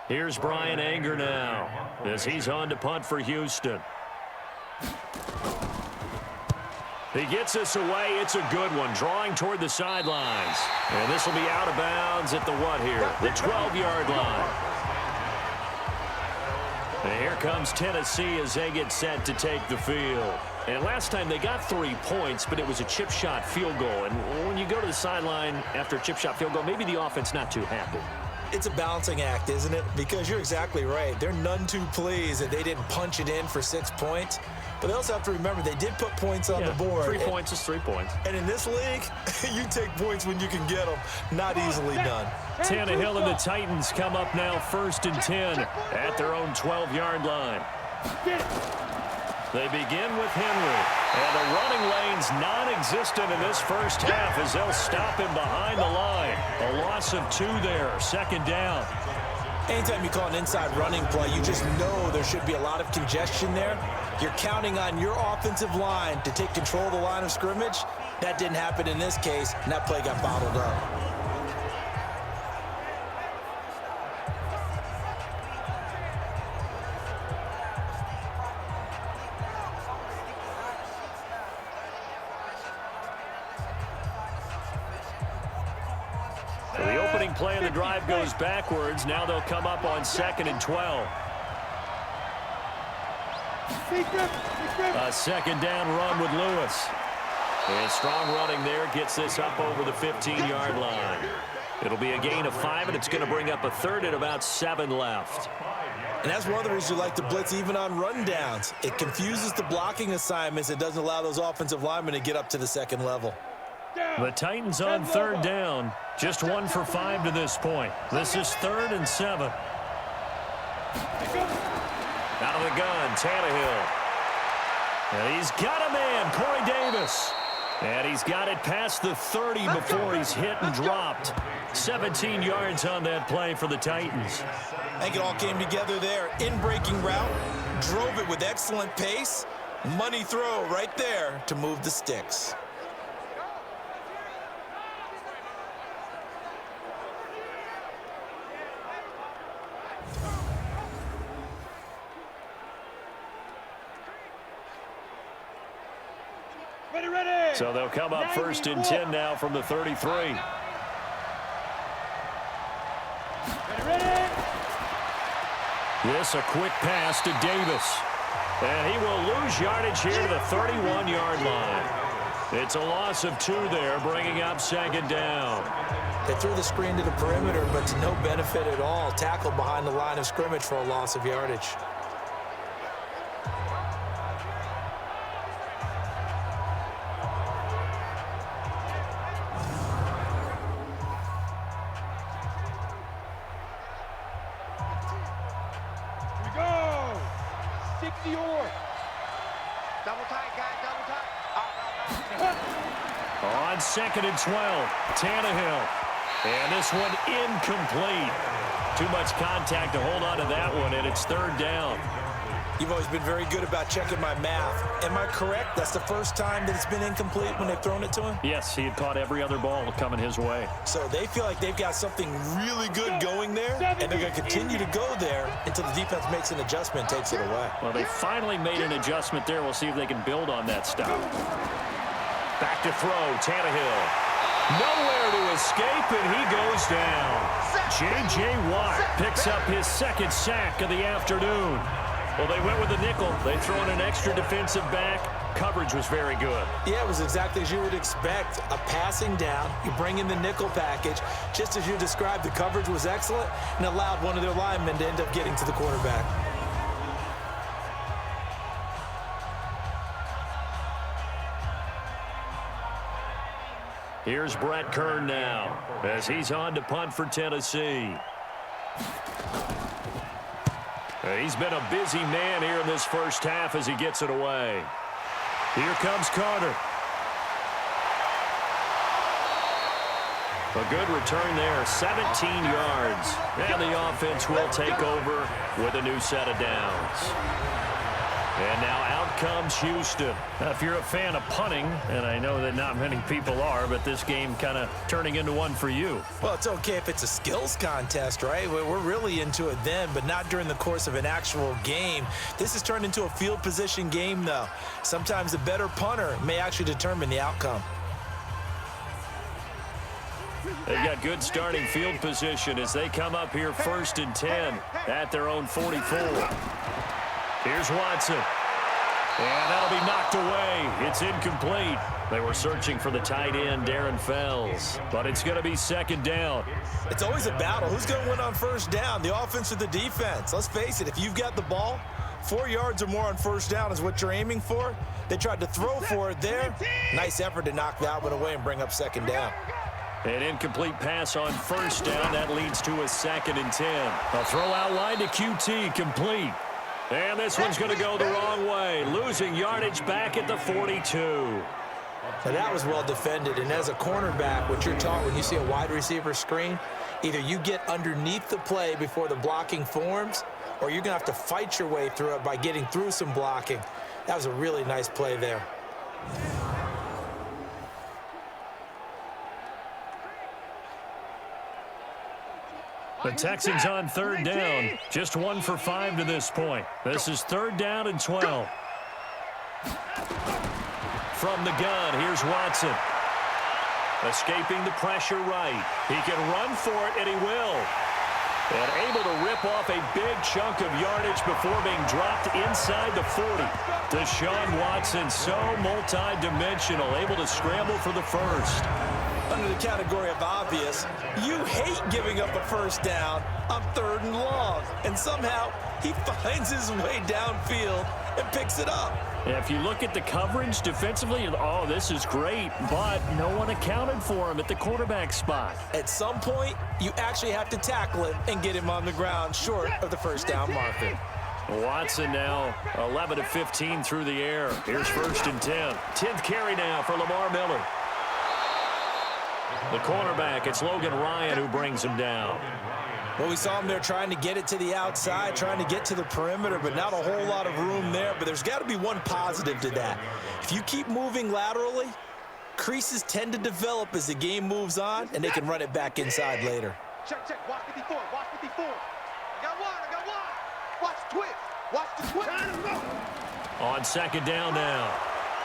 E: Here's Brian Anger now as he's on to punt for Houston. He gets this away. It's a good one, drawing toward the sidelines. And this will be out of bounds at the what here? The 12-yard line. And here comes Tennessee as they get set to take the field. And last time they got 3 points, but it was a chip shot field goal. And when you go to the sideline after a chip shot field goal, maybe the offense not too happy.
C: It's a balancing act, isn't it? Because you're exactly right. They're none too pleased that they didn't punch it in for 6 points. But they also have to remember they did put points on the board.
E: 3 points is 3 points.
C: And in this league, you take points when you can get them. Not easily done.
E: Tannehill and the Titans come up now 1st and 10 at their own 12-yard line. They begin with Henry. And the running lane's non-existent in this first half as they'll stop him behind the line. A loss of 2 there. 2nd down.
C: Anytime you call an inside running play, you just know there should be a lot of congestion there. You're counting on your offensive line to take control of the line of scrimmage. That didn't happen in this case, and that play got bottled up.
E: The opening play of the drive goes backwards. Now they'll come up on 2nd and 12. A 2nd down run with Lewis. And strong running there gets this up over the 15-yard line. It'll be a gain of 5, and it's going to bring up a 3rd at about 7 left.
C: And that's one of the reasons you like to blitz even on rundowns. It confuses the blocking assignments. It doesn't allow those offensive linemen to get up to the 2nd level.
E: The Titans on 3rd down. Just 1 for 5 to this point. This is 3rd and 7. Out of the gun, Tannehill. And he's got a man, Corey Davis. And he's got it past the 30 before he's hit and dropped. 17 yards on that play for the Titans.
C: I think it all came together there. In-breaking route, drove it with excellent pace. Money throw right there to move the sticks.
D: Ready.
E: So they'll come up first and 10 now from the 33.
D: Ready.
E: This a quick pass to Davis. And he will lose yardage here to the 31-yard line. It's a loss of 2 there, bringing up second down.
C: They threw the screen to the perimeter, but to no benefit at all. Tackled behind the line of scrimmage for a loss of yardage.
F: Double tight, guys, double tight.
E: On second and 12, Tannehill. And this one incomplete. Too much contact to hold on to that one, and it's third down.
C: You've always been very good about checking my math. Am I correct? That's the first time that it's been incomplete when they've thrown it to him?
E: Yes, he had caught every other ball coming his way.
C: So they feel like they've got something really good going there, and they're going to continue to go there until the defense makes an adjustment and takes it away.
E: Well, they finally made an adjustment there. We'll see if they can build on that stuff. Back to throw, Tannehill. Nowhere to escape, and he goes down. J.J. Watt picks up his second sack of the afternoon. Well, they went with the nickel. They throw in an extra defensive back. Coverage was very good.
C: Yeah, it was exactly as you would expect. A passing down. You bring in the nickel package. Just as you described, the coverage was excellent and allowed one of their linemen to end up getting to the quarterback.
E: Here's Brett Kern now as he's on to punt for Tennessee. He's been a busy man here in this first half as he gets it away. Here comes Carter. A good return there, 17 yards. And the offense will take over with a new set of downs. And now out comes Houston. Now, if you're a fan of punting, and I know that not many people are, but this game kind of turning into one for you.
C: Well, it's okay if it's a skills contest, right? We're really into it then, but not during the course of an actual game. This has turned into a field position game, though. Sometimes the better punter may actually determine the outcome.
E: They've got good starting field position as they come up here first and 10 at their own 44. Here's Watson. And that'll be knocked away. It's incomplete. They were searching for the tight end, Darren Fells. But it's going to be second down.
C: It's always a battle. Who's going to win on first down, the offense or the defense? Let's face it, if you've got the ball, 4 yards or more on first down is what you're aiming for. They tried to throw for it there. Nice effort to knock that one away and bring up second down.
E: An incomplete pass on first down. That leads to a second and 10. A throw out line to QT, complete. And this one's going to go the wrong way. Losing yardage back at the 42.
C: Now that was well defended, and as a cornerback, what you're taught when you see a wide receiver screen, either you get underneath the play before the blocking forms, or you're going to have to fight your way through it by getting through some blocking. That was a really nice play there.
E: The Texans on third down. Just 1 for 5 to this point. This is third down and 12. From the gun, here's Watson. Escaping the pressure right. He can run for it, and he will. And able to rip off a big chunk of yardage before being dropped inside the 40. Deshaun Watson, so multi-dimensional, able to scramble for the first.
C: Under the category of obvious, you hate giving up a first down on third and long. And somehow, he finds his way downfield and picks it up.
E: Yeah, if you look at the coverage defensively, oh, this is great, but no one accounted for him at the quarterback spot.
C: At some point, you actually have to tackle it and get him on the ground short of the first down marker.
E: Watson now 11 of 15 through the air. Here's 1st and 10. 10th carry now for Lamar Miller. The cornerback, it's Logan Ryan who brings him down.
C: Well, we saw him there trying to get it to the outside, trying to get to the perimeter, but not a whole lot of room there. But there's got to be one positive to that. If you keep moving laterally, creases tend to develop as the game moves on, and they can run it back inside later.
D: Check, check. Watch 54. Watch 54. I got one. Watch the twist. Watch the twist.
E: On 2nd down now.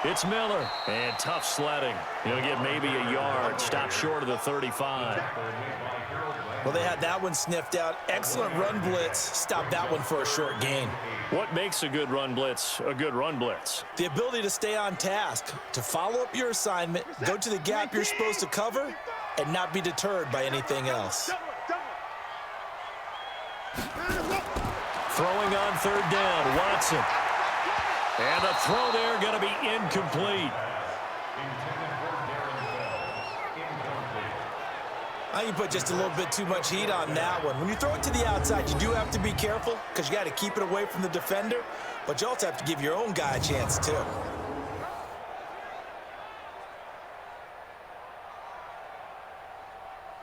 E: It's Miller. And tough sledding. He'll get maybe a yard. Stop short of the 35.
C: Well, they had that one sniffed out. Excellent run blitz. Stopped that one for a short gain.
E: What makes a good run blitz a good run blitz?
C: The ability to stay on task, to follow up your assignment, go to the gap you're supposed to cover, and not be deterred by anything else.
E: Throwing on 3rd down, Watson. And the throw there going to be incomplete.
C: I think you put just a little bit too much heat on that one. When you throw it to the outside, you do have to be careful because you got to keep it away from the defender, but you also have to give your own guy a chance too.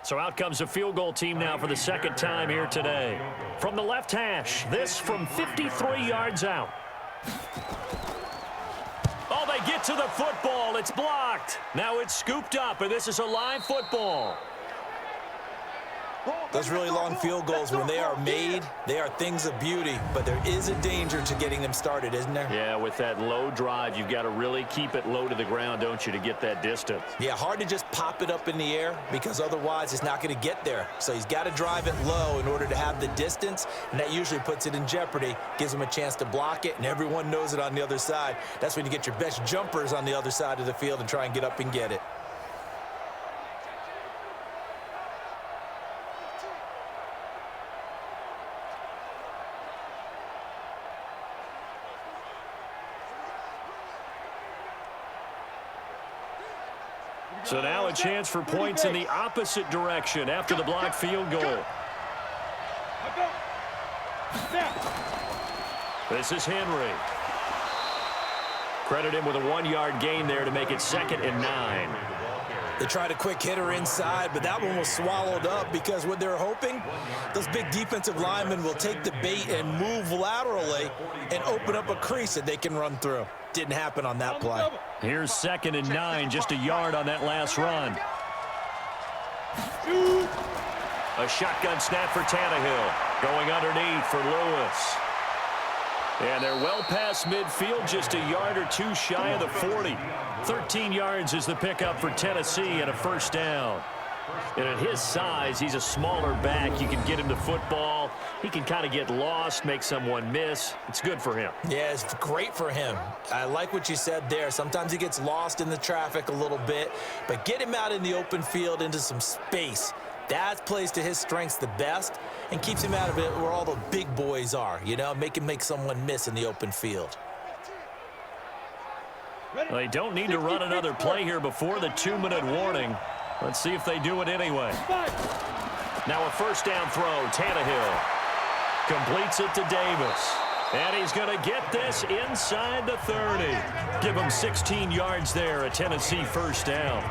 E: So out comes a field goal team now for the 2nd time here today. From the left hash, this from 53 yards out. Oh, they get to the football. It's blocked. Now it's scooped up, and this is a live football.
C: Those really long field goals, when they are made, they are things of beauty, but there is a danger to getting them started, isn't there?
E: Yeah, with that low drive, you've got to really keep it low to the ground, don't you, to get that distance.
C: Yeah, hard to just pop it up in the air because otherwise it's not going to get there. So he's got to drive it low in order to have the distance, and that usually puts it in jeopardy, gives him a chance to block it, and everyone knows it on the other side. That's when you get your best jumpers on the other side of the field and try and get up and get it.
E: So now a chance for points in the opposite direction after the blocked field goal. This is Henry. Credit him with a 1-yard gain there to make it 2nd and 9.
C: They tried a quick hitter inside, but that one was swallowed up because what they're hoping, those big defensive linemen will take the bait and move laterally and open up a crease that they can run through. Didn't happen on that play.
E: Here's 2nd and 9, just a yard on that last run. A shotgun snap for Tannehill. Going underneath for Lewis. And they're well past midfield, just a yard or two shy of the 40. 13 yards is the pickup for Tennessee and a 1st down. And at his size, he's a smaller back. You can get him to football. He can kind of get lost, make someone miss. It's good for him.
C: Yeah, it's great for him. I like what you said there. Sometimes he gets lost in the traffic a little bit, but get him out in the open field into some space. That plays to his strengths the best and keeps him out of it where all the big boys are, you know, make him make someone miss in the open field.
E: They don't need to run another play here before the 2-minute warning. Let's see if they do it anyway. Now a 1st down throw, Tannehill. Completes it to Davis. And he's going to get this inside the 30. Give him 16 yards there, a Tennessee 1st down.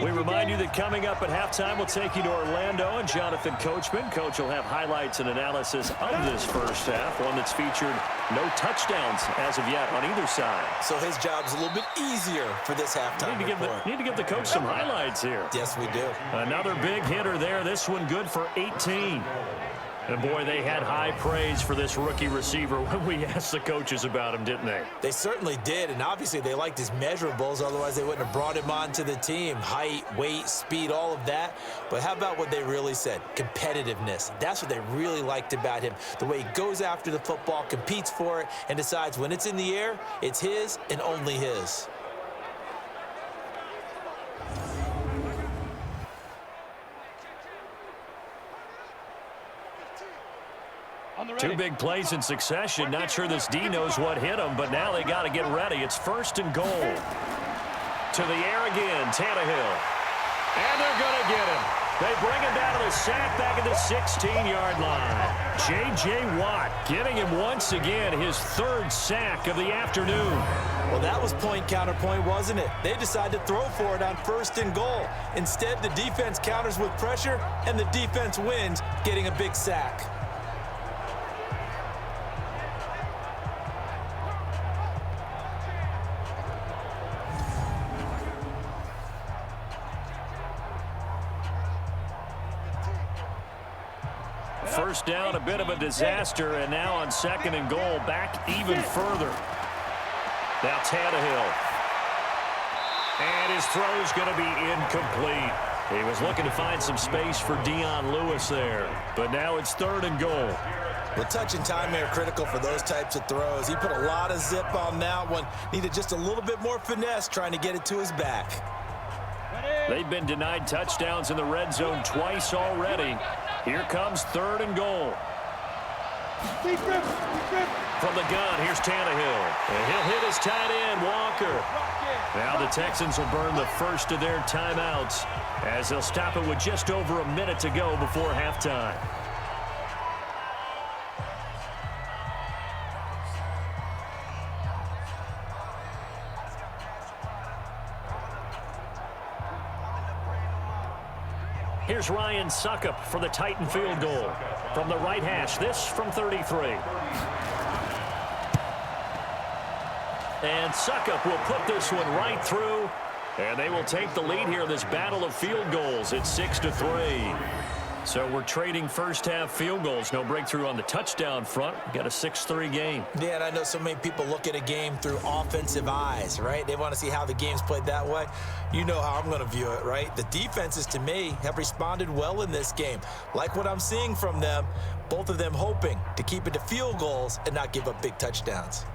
E: We remind you that coming up at halftime, we'll take you to Orlando and Jonathan Coachman. Coach will have highlights and analysis of this 1st half, one that's featured no touchdowns as of yet on either side.
C: So his job's a little bit easier for this halftime report.
E: Need to give the coach some highlights here.
C: Yes, we do.
E: Another big hitter there. This one good for 18. And, boy, they had high praise for this rookie receiver when we asked the coaches about him, didn't they?
C: They certainly did, and obviously they liked his measurables. Otherwise, they wouldn't have brought him onto the team. Height, weight, speed, all of that. But how about what they really said? Competitiveness. That's what they really liked about him. The way he goes after the football, competes for it, and decides when it's in the air, it's his and only his.
E: Two big plays in succession. Not sure this D knows what hit him, but now they got to get ready. It's 1st and goal. To the air again, Tannehill. And they're going to get him. They bring him down to the sack back at the 16-yard line. J.J. Watt getting him once again, his 3rd sack of the afternoon.
C: Well, that was point counterpoint, wasn't it? They decided to throw for it on 1st and goal. Instead, the defense counters with pressure, and the defense wins, getting a big sack.
E: First down, a bit of a disaster, and now on 2nd and goal, back even further. Now Tannehill. And his throw's going to be incomplete. He was looking to find some space for Dion Lewis there, but now it's 3rd and goal.
C: Well, touch and timing are critical for those types of throws. He put a lot of zip on that one. Needed just a little bit more finesse trying to get it to his back.
E: They've been denied touchdowns in the red zone twice already. Here comes 3rd and goal. From the gun, here's Tannehill. And he'll hit his tight end, Walker. Now the Texans will burn the first of their timeouts as they'll stop it with just over a minute to go before halftime. Here's Ryan Suckup for the Titan field goal. From the right hash, this from 33. And Suckup will put this one right through. And they will take the lead here in this battle of field goals. It's 6-3. So we're trading first-half field goals. No breakthrough on the touchdown front. Got a 6-3 game.
C: Yeah, and I know so many people look at a game through offensive eyes, right? They want to see how the game's played that way. You know how I'm going to view it, right? The defenses, to me, have responded well in this game. Like what I'm seeing from them, both of them hoping to keep it to field goals and not give up big touchdowns.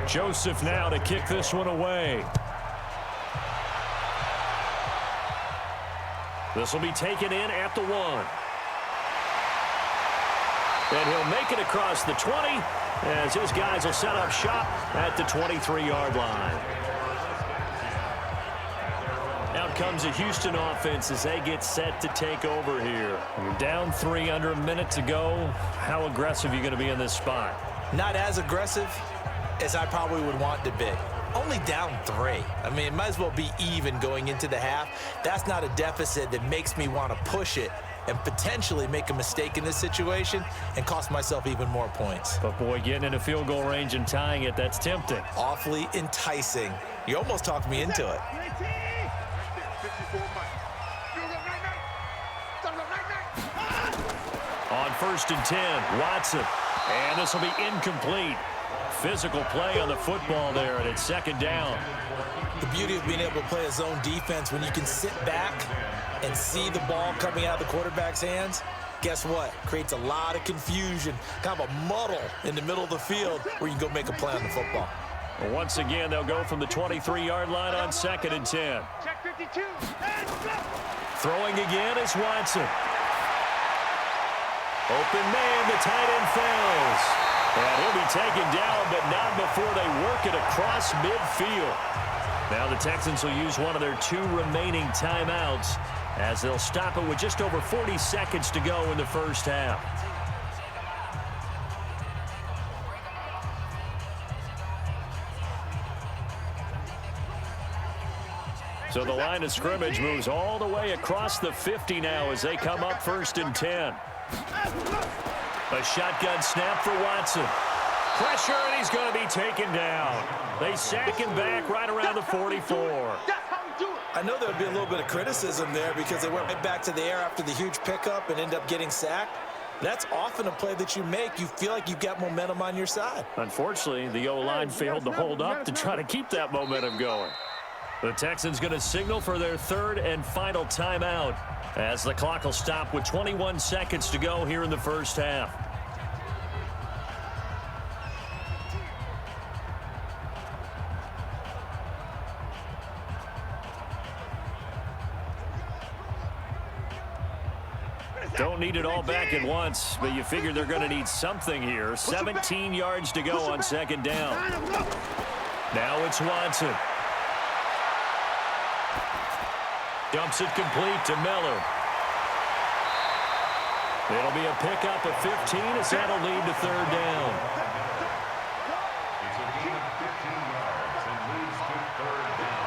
E: Joseph now to kick this one away. This will be taken in at the 1. And he'll make it across the 20 as his guys will set up shop at the 23-yard line. Out comes the Houston offense as they get set to take over here. You're down 3 under a minute to go. How aggressive are you going to be in this spot?
C: Not as aggressive as I probably would want to be. Only down 3. I mean, it might as well be even going into the half. That's not a deficit that makes me want to push it and potentially make a mistake in this situation and cost myself even more points.
E: But, boy, getting into field goal range and tying it, that's tempting.
C: Awfully enticing. You almost talked me into it.
E: On 1st and 10, Watson. And this will be incomplete. Physical play on the football there, and it's 2nd down.
C: The beauty of being able to play a zone defense when you can sit back and see the ball coming out of the quarterback's hands, guess what? Creates a lot of confusion, kind of a muddle in the middle of the field where you can go make a play on the football.
E: Well, once again, they'll go from the 23-yard line on 2nd and 10.
F: Check 52.
E: Throwing again is Watson. Open man, the tight end fails. And he'll be taken down, but not before they work it across midfield. Now the Texans will use one of their 2 remaining timeouts as they'll stop it with just over 40 seconds to go in the first half. So the line of scrimmage moves all the way across the 50 now as they come up 1st and 10. A shotgun snap for Watson. Pressure, and he's going to be taken down. They sack him back right around the 44.
C: I know there'll be a little bit of criticism there because they went right back to the air after the huge pickup and end up getting sacked. That's often a play that you make. You feel like you've got momentum on your side.
E: Unfortunately, the O-line failed to hold up to try to keep that momentum going. The Texans going to signal for their third and final timeout as the clock will stop with 21 seconds to go here in the first half. Don't need it all back at once, but you figure they're going to need something here. 17 yards to go on second down. Now it's Watson. Dumps it complete to Miller. It'll be a pickup of 15 as that'll lead to third down.
G: It's a gain of 15 yards and leads to third down.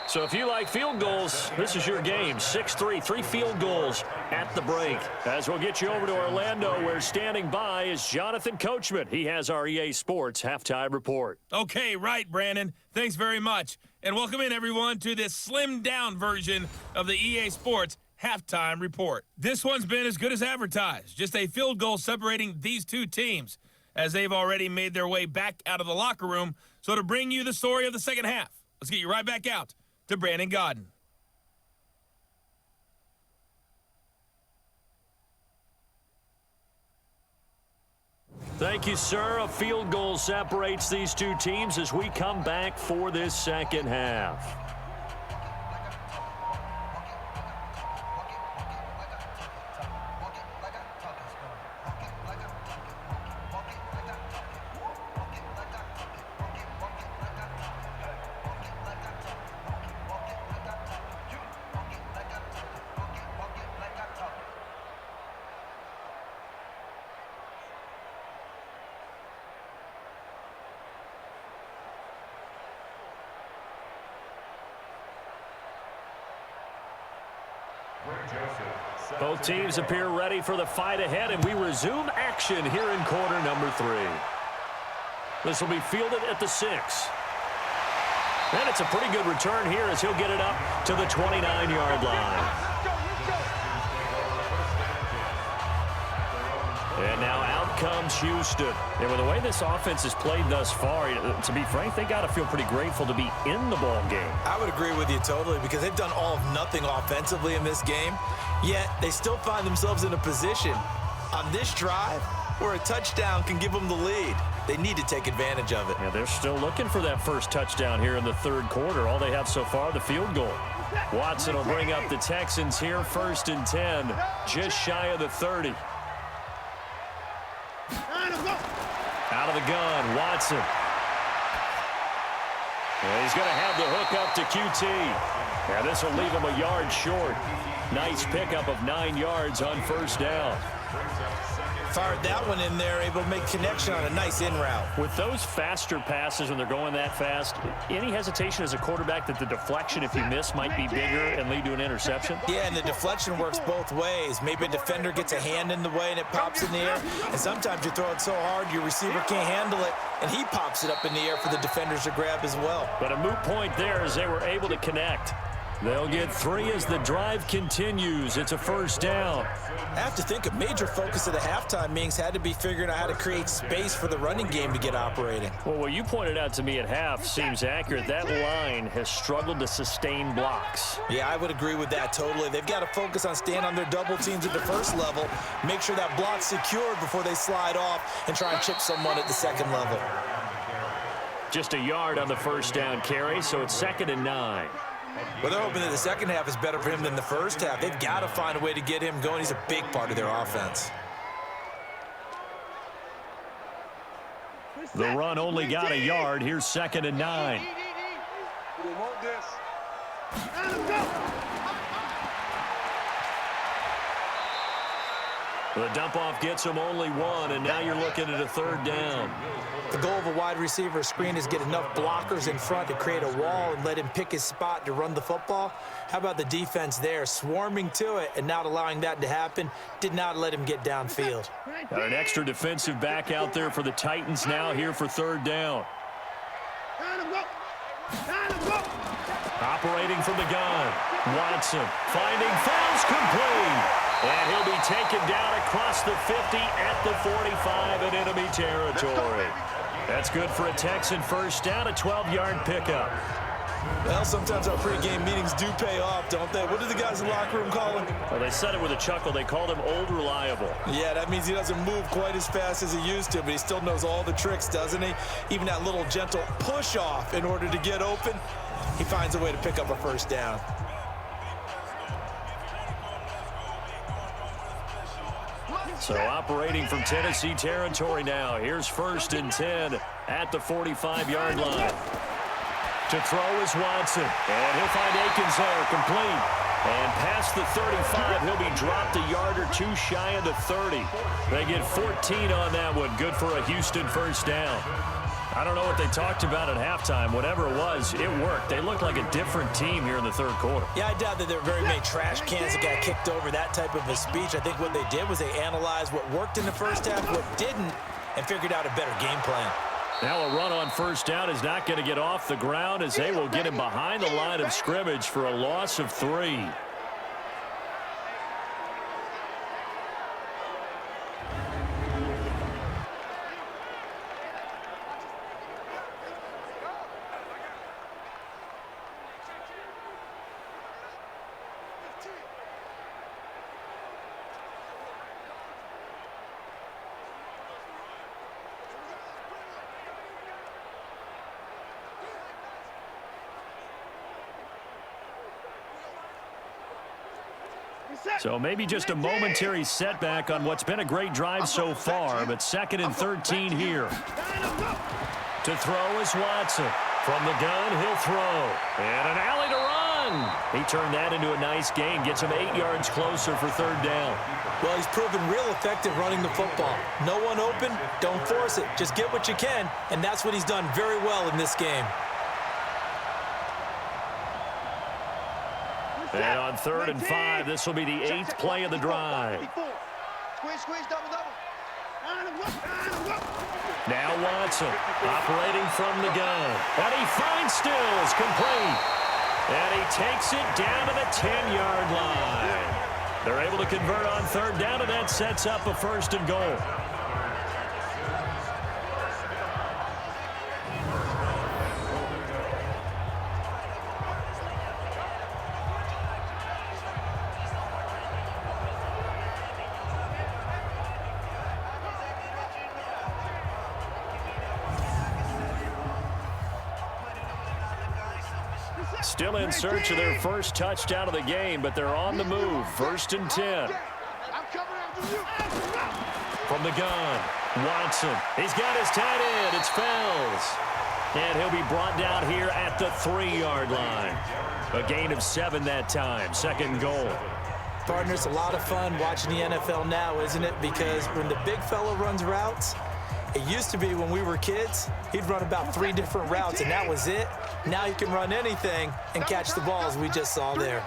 E: So if you like field goals, this is your game. 6-3, 3 field goals at the break. As we'll get you over to Orlando, where standing by is Jonathan Coachman. He has our EA Sports halftime report.
A: Okay, right, Brandon. Thanks very much. And welcome in, everyone, to this slimmed-down version of the EA Sports halftime report. This one's been as good as advertised. Just a field goal separating these two teams, as they've already made their way back out of the locker room. So to bring you the story of the second half, let's get you right back out to Brandon Godden.
E: Thank you, sir. A field goal separates these two teams as we come back for this second half. Both teams appear ready for the fight ahead, and we resume action here in quarter number 3. This will be fielded at the 6. And it's a pretty good return here as he'll get it up to the 29-yard line. And now out comes Houston. And with the way this offense has played thus far, to be frank, they got to feel pretty grateful to be in the ball game.
C: I would agree with you totally, because they've done all of nothing offensively in this game, yet they still find themselves in a position on this drive where a touchdown can give them the lead. They need to take advantage of it.
E: Yeah, they're still looking for that first touchdown here in the third quarter. All they have so far, the field goal. Watson will bring up the Texans here, 1st and 10, just shy of the 30. Out of the gun, Watson. And he's going to have the hook up to QT. And this will leave him a yard short. Nice pickup of 9 yards on first down.
C: Fired that one in there, able to make connection on a nice in route.
E: With those faster passes when they're going that fast, any hesitation as a quarterback that the deflection, if you miss, might be bigger and lead to an interception?
C: Yeah, and the deflection works both ways. Maybe a defender gets a hand in the way and it pops in the air, and sometimes you throw it so hard your receiver can't handle it, and he pops it up in the air for the defenders to grab as well.
E: But a moot point there as they were able to connect. They'll get 3 as the drive continues. It's a first down.
C: I have to think a major focus of the halftime meetings had to be figuring out how to create space for the running game to get operating.
E: Well, what you pointed out to me at half seems accurate. That line has struggled to sustain blocks.
C: Yeah, I would agree with that totally. They've got to focus on staying on their double teams at the first level, make sure that block's secured before they slide off and try and chip someone at the second level.
E: Just a yard on the first down carry, so it's 2nd and 9.
C: Well, they're hoping that the second half is better for him than the first half. They've got to find a way to get him going. He's a big part of their offense.
E: The run only got a yard. Here's 2nd and 9.
D: We want this. Let him go.
E: The dump-off gets him only 1, and now you're looking at a 3rd down.
C: The goal of a wide receiver screen is get enough blockers in front to create a wall and let him pick his spot to run the football. How about the defense there, swarming to it and not allowing that to happen? Did not let him get downfield.
E: Got an extra defensive back out there for the Titans now here for 3rd down. Operating from the gun. Watson finding Fowles complete. And he'll be
B: taken down across the 50 at the 45 in enemy territory. That's good for a Texan first down, a 12-yard pickup.
C: Well, sometimes our pregame meetings do pay off, don't they? What do the guys in the locker room call him?
B: Well, they said it with a chuckle. They called him Old Reliable.
C: Yeah, that means he doesn't move quite as fast as he used to, but he still knows all the tricks, doesn't he? Even that little gentle push-off in order to get open, he finds a way to pick up a first down.
B: So operating from Tennessee territory now. Here's 1st and 10 at the 45-yard line. To throw is Watson, and he'll find Akins there, complete. And past the 35, he'll be dropped a yard or two shy of the 30. They get 14 on that one, good for a Houston first down. I don't know what they talked about at halftime. Whatever it was, it worked. They looked like a different team here in the third quarter.
C: Yeah, I doubt that there were very many trash cans that got kicked over that type of a speech. I think what they did was they analyzed what worked in the first half, what didn't, and figured out a better game plan.
B: Now a run on first down is not going to get off the ground as they will get him behind the line of scrimmage for a loss of 3. So maybe just a momentary setback on what's been a great drive so far, but 2nd and 13 here. To throw is Watson. From the gun, he'll throw. And an alley to run. He turned that into a nice gain, gets him 8 yards closer for 3rd down.
C: Well, he's proven real effective running the football. No one open, don't force it. Just get what you can, and that's what he's done very well in this game.
B: And on 3rd and 5, this will be the 8th play of the drive.
D: Squeeze, double.
B: Now Watson operating from the gun. And he finds Stills, complete. And he takes it down to the 10-yard line. They're able to convert on 3rd down, and that sets up a 1st and goal. Still in search of their first touchdown of the game, but they're on the move. 1st and 10. From the gun, Watson. He's got his tight end. It's Fells. And he'll be brought down here at the 3-yard line. A gain of 7 that time. 2nd and goal.
C: Partner, it's a lot of fun watching the NFL now, isn't it? Because when the big fella runs routes, it used to be when we were kids, he'd run about 3 different routes, and that was it. Now you can run anything and catch the ball, as we just saw there.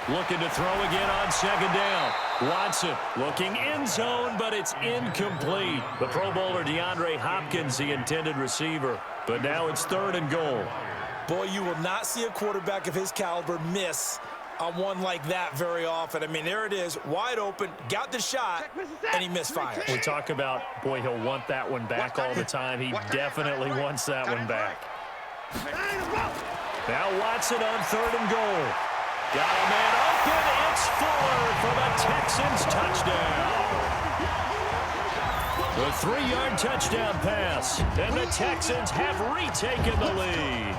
B: Looking to throw again on 2nd down. Watson looking end zone, but it's incomplete. The Pro Bowler DeAndre Hopkins, the intended receiver. But now it's 3rd and goal.
C: Boy, you will not see a quarterback of his caliber miss on one like that very often. I mean, there it is, wide open, got the shot, and he misfires.
B: We talk about, boy, he'll want that one back all the time. He definitely wants that one back. Now Watson on 3rd and goal. Got a man open. It's Fuller for the Texans touchdown. The 3-yard touchdown pass, and the Texans have retaken the lead.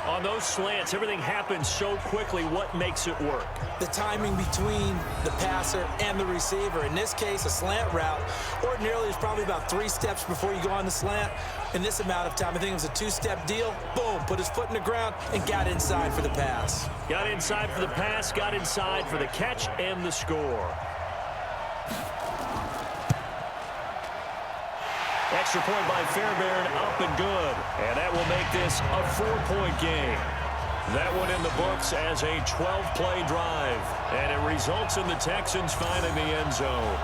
B: On those slants, everything happens so quickly. What makes it work?
C: The timing between the passer and the receiver. In this case, a slant route. Ordinarily, it's probably about 3 steps before you go on the slant. In this amount of time, I think it was a 2-step deal. Boom, put his foot in the ground and got inside for the pass.
B: Got inside for the pass, got inside for the catch and the score. Extra point by Fairbairn, up and good. And that will make this a 4-point game. That one in the books as a 12-play drive. And it results in the Texans finding the end zone.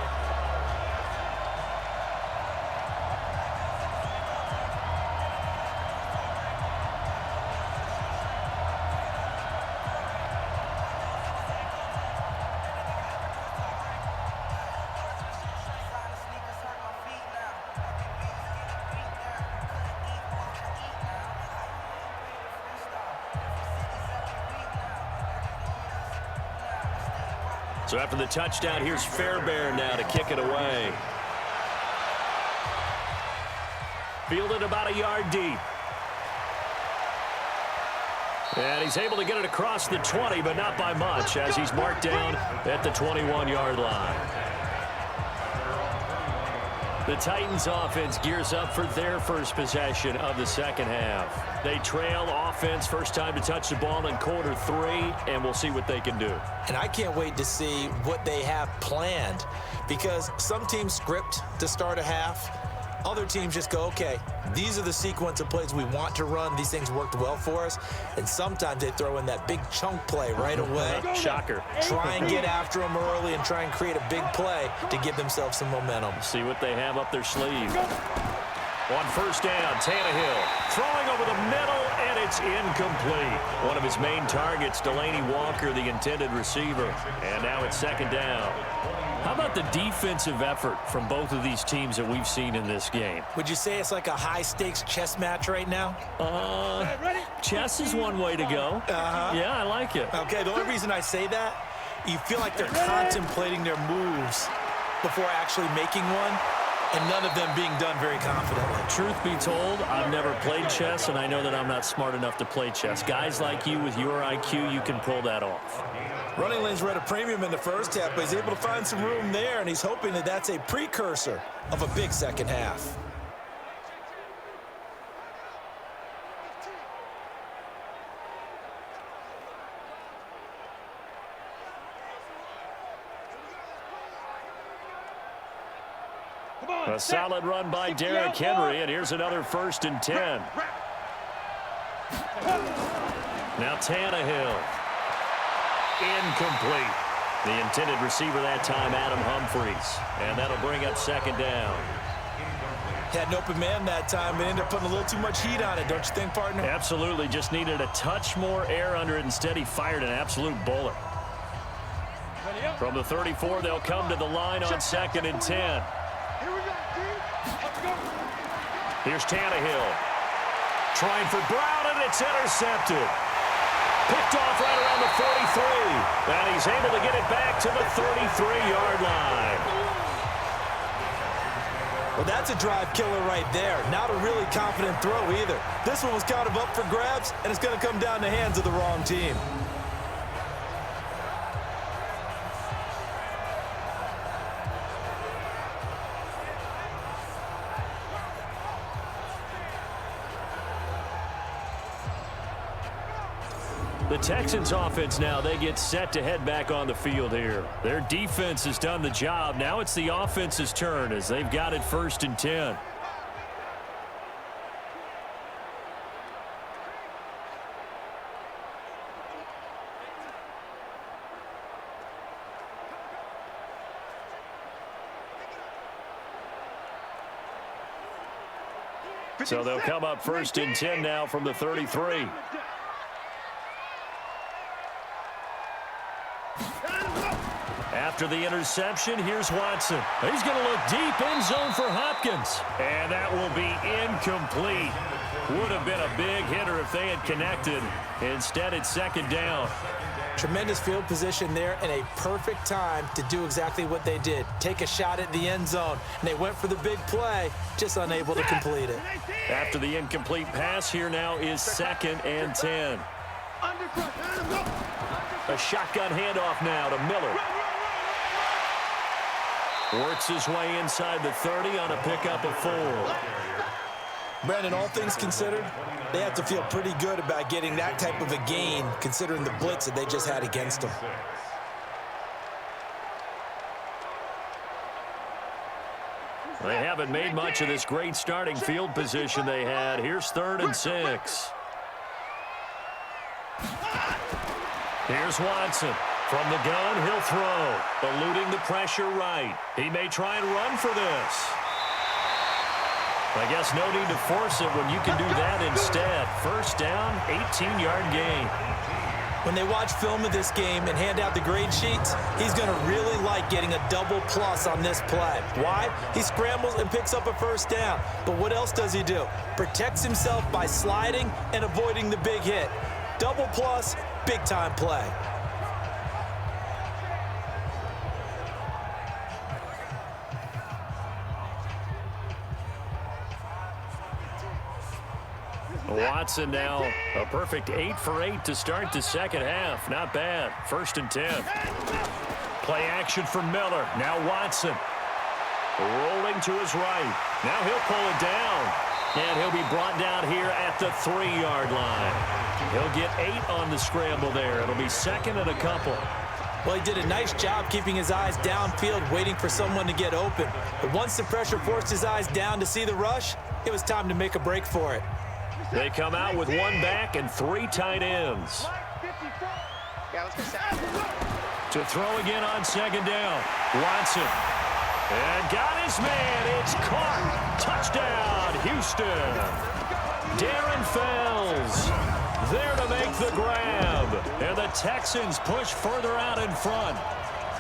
B: So after the touchdown, here's Fairbairn now to kick it away. Fielded about a yard deep. And he's able to get it across the 20, but not by much, as he's marked down at the 21-yard line. The Titans offense gears up for their first possession of the second half. They trail offense, first time to touch the ball in quarter 3, and we'll see what they can do.
C: And I can't wait to see what they have planned, because some teams script to start a half. Other teams just go, okay, these are the sequence of plays we want to run. These things worked well for us. And sometimes they throw in that big chunk play right away.
B: Shocker.
C: Try and get after them early and try and create a big play to give themselves some momentum.
B: See what they have up their sleeve. On first down, Tannehill throwing over the middle, and it's incomplete. One of his main targets, Delaney Walker, the intended receiver. And now it's second down. How about the defensive effort from both of these teams that we've seen in this game?
C: Would you say it's like a high-stakes chess match right now?
B: Chess is one way to go. Yeah, I like it.
C: Okay, the only reason I say that, you feel like they're contemplating their moves before actually making one, and none of them being done very confidently.
B: Truth be told, I've never played chess, and I know that I'm not smart enough to play chess. Guys like you with your IQ, you can pull that off.
C: Running lanes were at a premium in the first half, but he's able to find some room there, and he's hoping that that's a precursor of a big second half.
B: A solid run by Derrick Henry, and here's another 1st and 10. Now Tannehill. Incomplete. The intended receiver that time, Adam Humphries. And that'll bring up second down.
C: Had an open man that time, but ended up putting a little too much heat on it, don't you think, partner?
B: Absolutely. Just needed a touch more air under it. Instead, he fired an absolute bullet. From the 34, they'll come to the line on 2nd and 10. Here's Tannehill. Trying for Brown, and it's intercepted. Picked off right around the 43. And he's able to get it back to the 33-yard line.
C: Well, that's a drive killer right there. Not a really confident throw either. This one was kind of up for grabs, and it's going to come down the hands of the wrong team.
B: The Texans offense now, they get set to head back on the field here. Their defense has done the job. Now it's the offense's turn as they've got it 1st and 10. So they'll come up 1st and 10 now from the 33. After the interception, here's Watson. He's going to look deep in zone for Hopkins. And that will be incomplete. Would have been a big hitter if they had connected. Instead, it's second down.
C: Tremendous field position there and a perfect time to do exactly what they did. Take a shot at the end zone. And they went for the big play, just unable to complete it.
B: After the incomplete pass, here now is 2nd and 10. A shotgun handoff now to Miller. Works his way inside the 30 on a pickup of 4.
C: Brandon, all things considered, they have to feel pretty good about getting that type of a gain, considering the blitz that they just had against them.
B: They haven't made much of this great starting field position they had. Here's 3rd and 6. Here's Watson. From the gun, he'll throw. Eluding the pressure right. He may try and run for this. I guess no need to force it when you can do that instead. First down, 18-yard gain.
C: When they watch film of this game and hand out the grade sheets, he's going to really like getting a double plus on this play. Why? He scrambles and picks up a first down. But what else does he do? Protects himself by sliding and avoiding the big hit. Double plus, big-time play.
E: Watson now a perfect 8 for 8 to start the second half. Not bad. 1st and 10. Play action for Miller. Now Watson. Rolling to his right. Now he'll pull it down. And he'll be brought down here at the 3-yard line. He'll get 8 on the scramble there. It'll be 2nd and a couple.
C: Well, he did a nice job keeping his eyes downfield, waiting for someone to get open. But once the pressure forced his eyes down to see the rush, it was time to make a break for it.
E: They come out with 1 back and 3 tight ends. To throw again on 2nd down. Watson. And got his man. It's caught. Touchdown, Houston. Darren Fells there to make the grab. And the Texans push further out in front.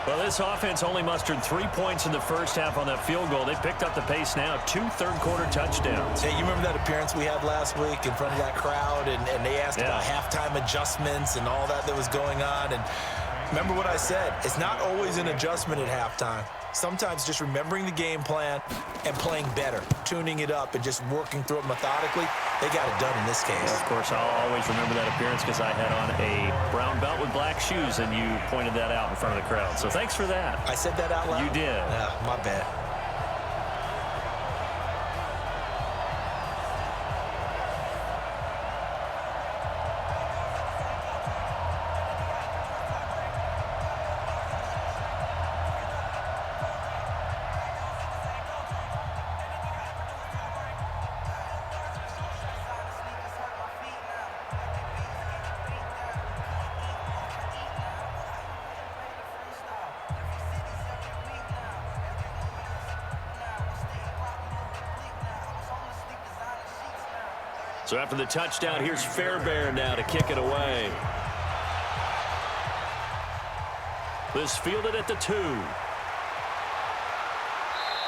E: Well, this offense only mustered 3 points in the first half on that field goal. They picked up the pace now. 2 third-quarter touchdowns.
C: Hey, you remember that appearance we had last week in front of that crowd, and they asked about halftime adjustments and all that was going on. And remember what I said. It's not always an adjustment at halftime. Sometimes just remembering the game plan and playing better, tuning it up and just working through it methodically. They got it done in this case.
E: Well, of course, I'll always remember that appearance because I had on a brown belt with black shoes, and you pointed that out in front of the crowd. So thanks for that.
C: I said that out loud?
E: You did.
C: Yeah, my bad.
E: So after the touchdown, here's Fairbairn now to kick it away. This fielded at the 2.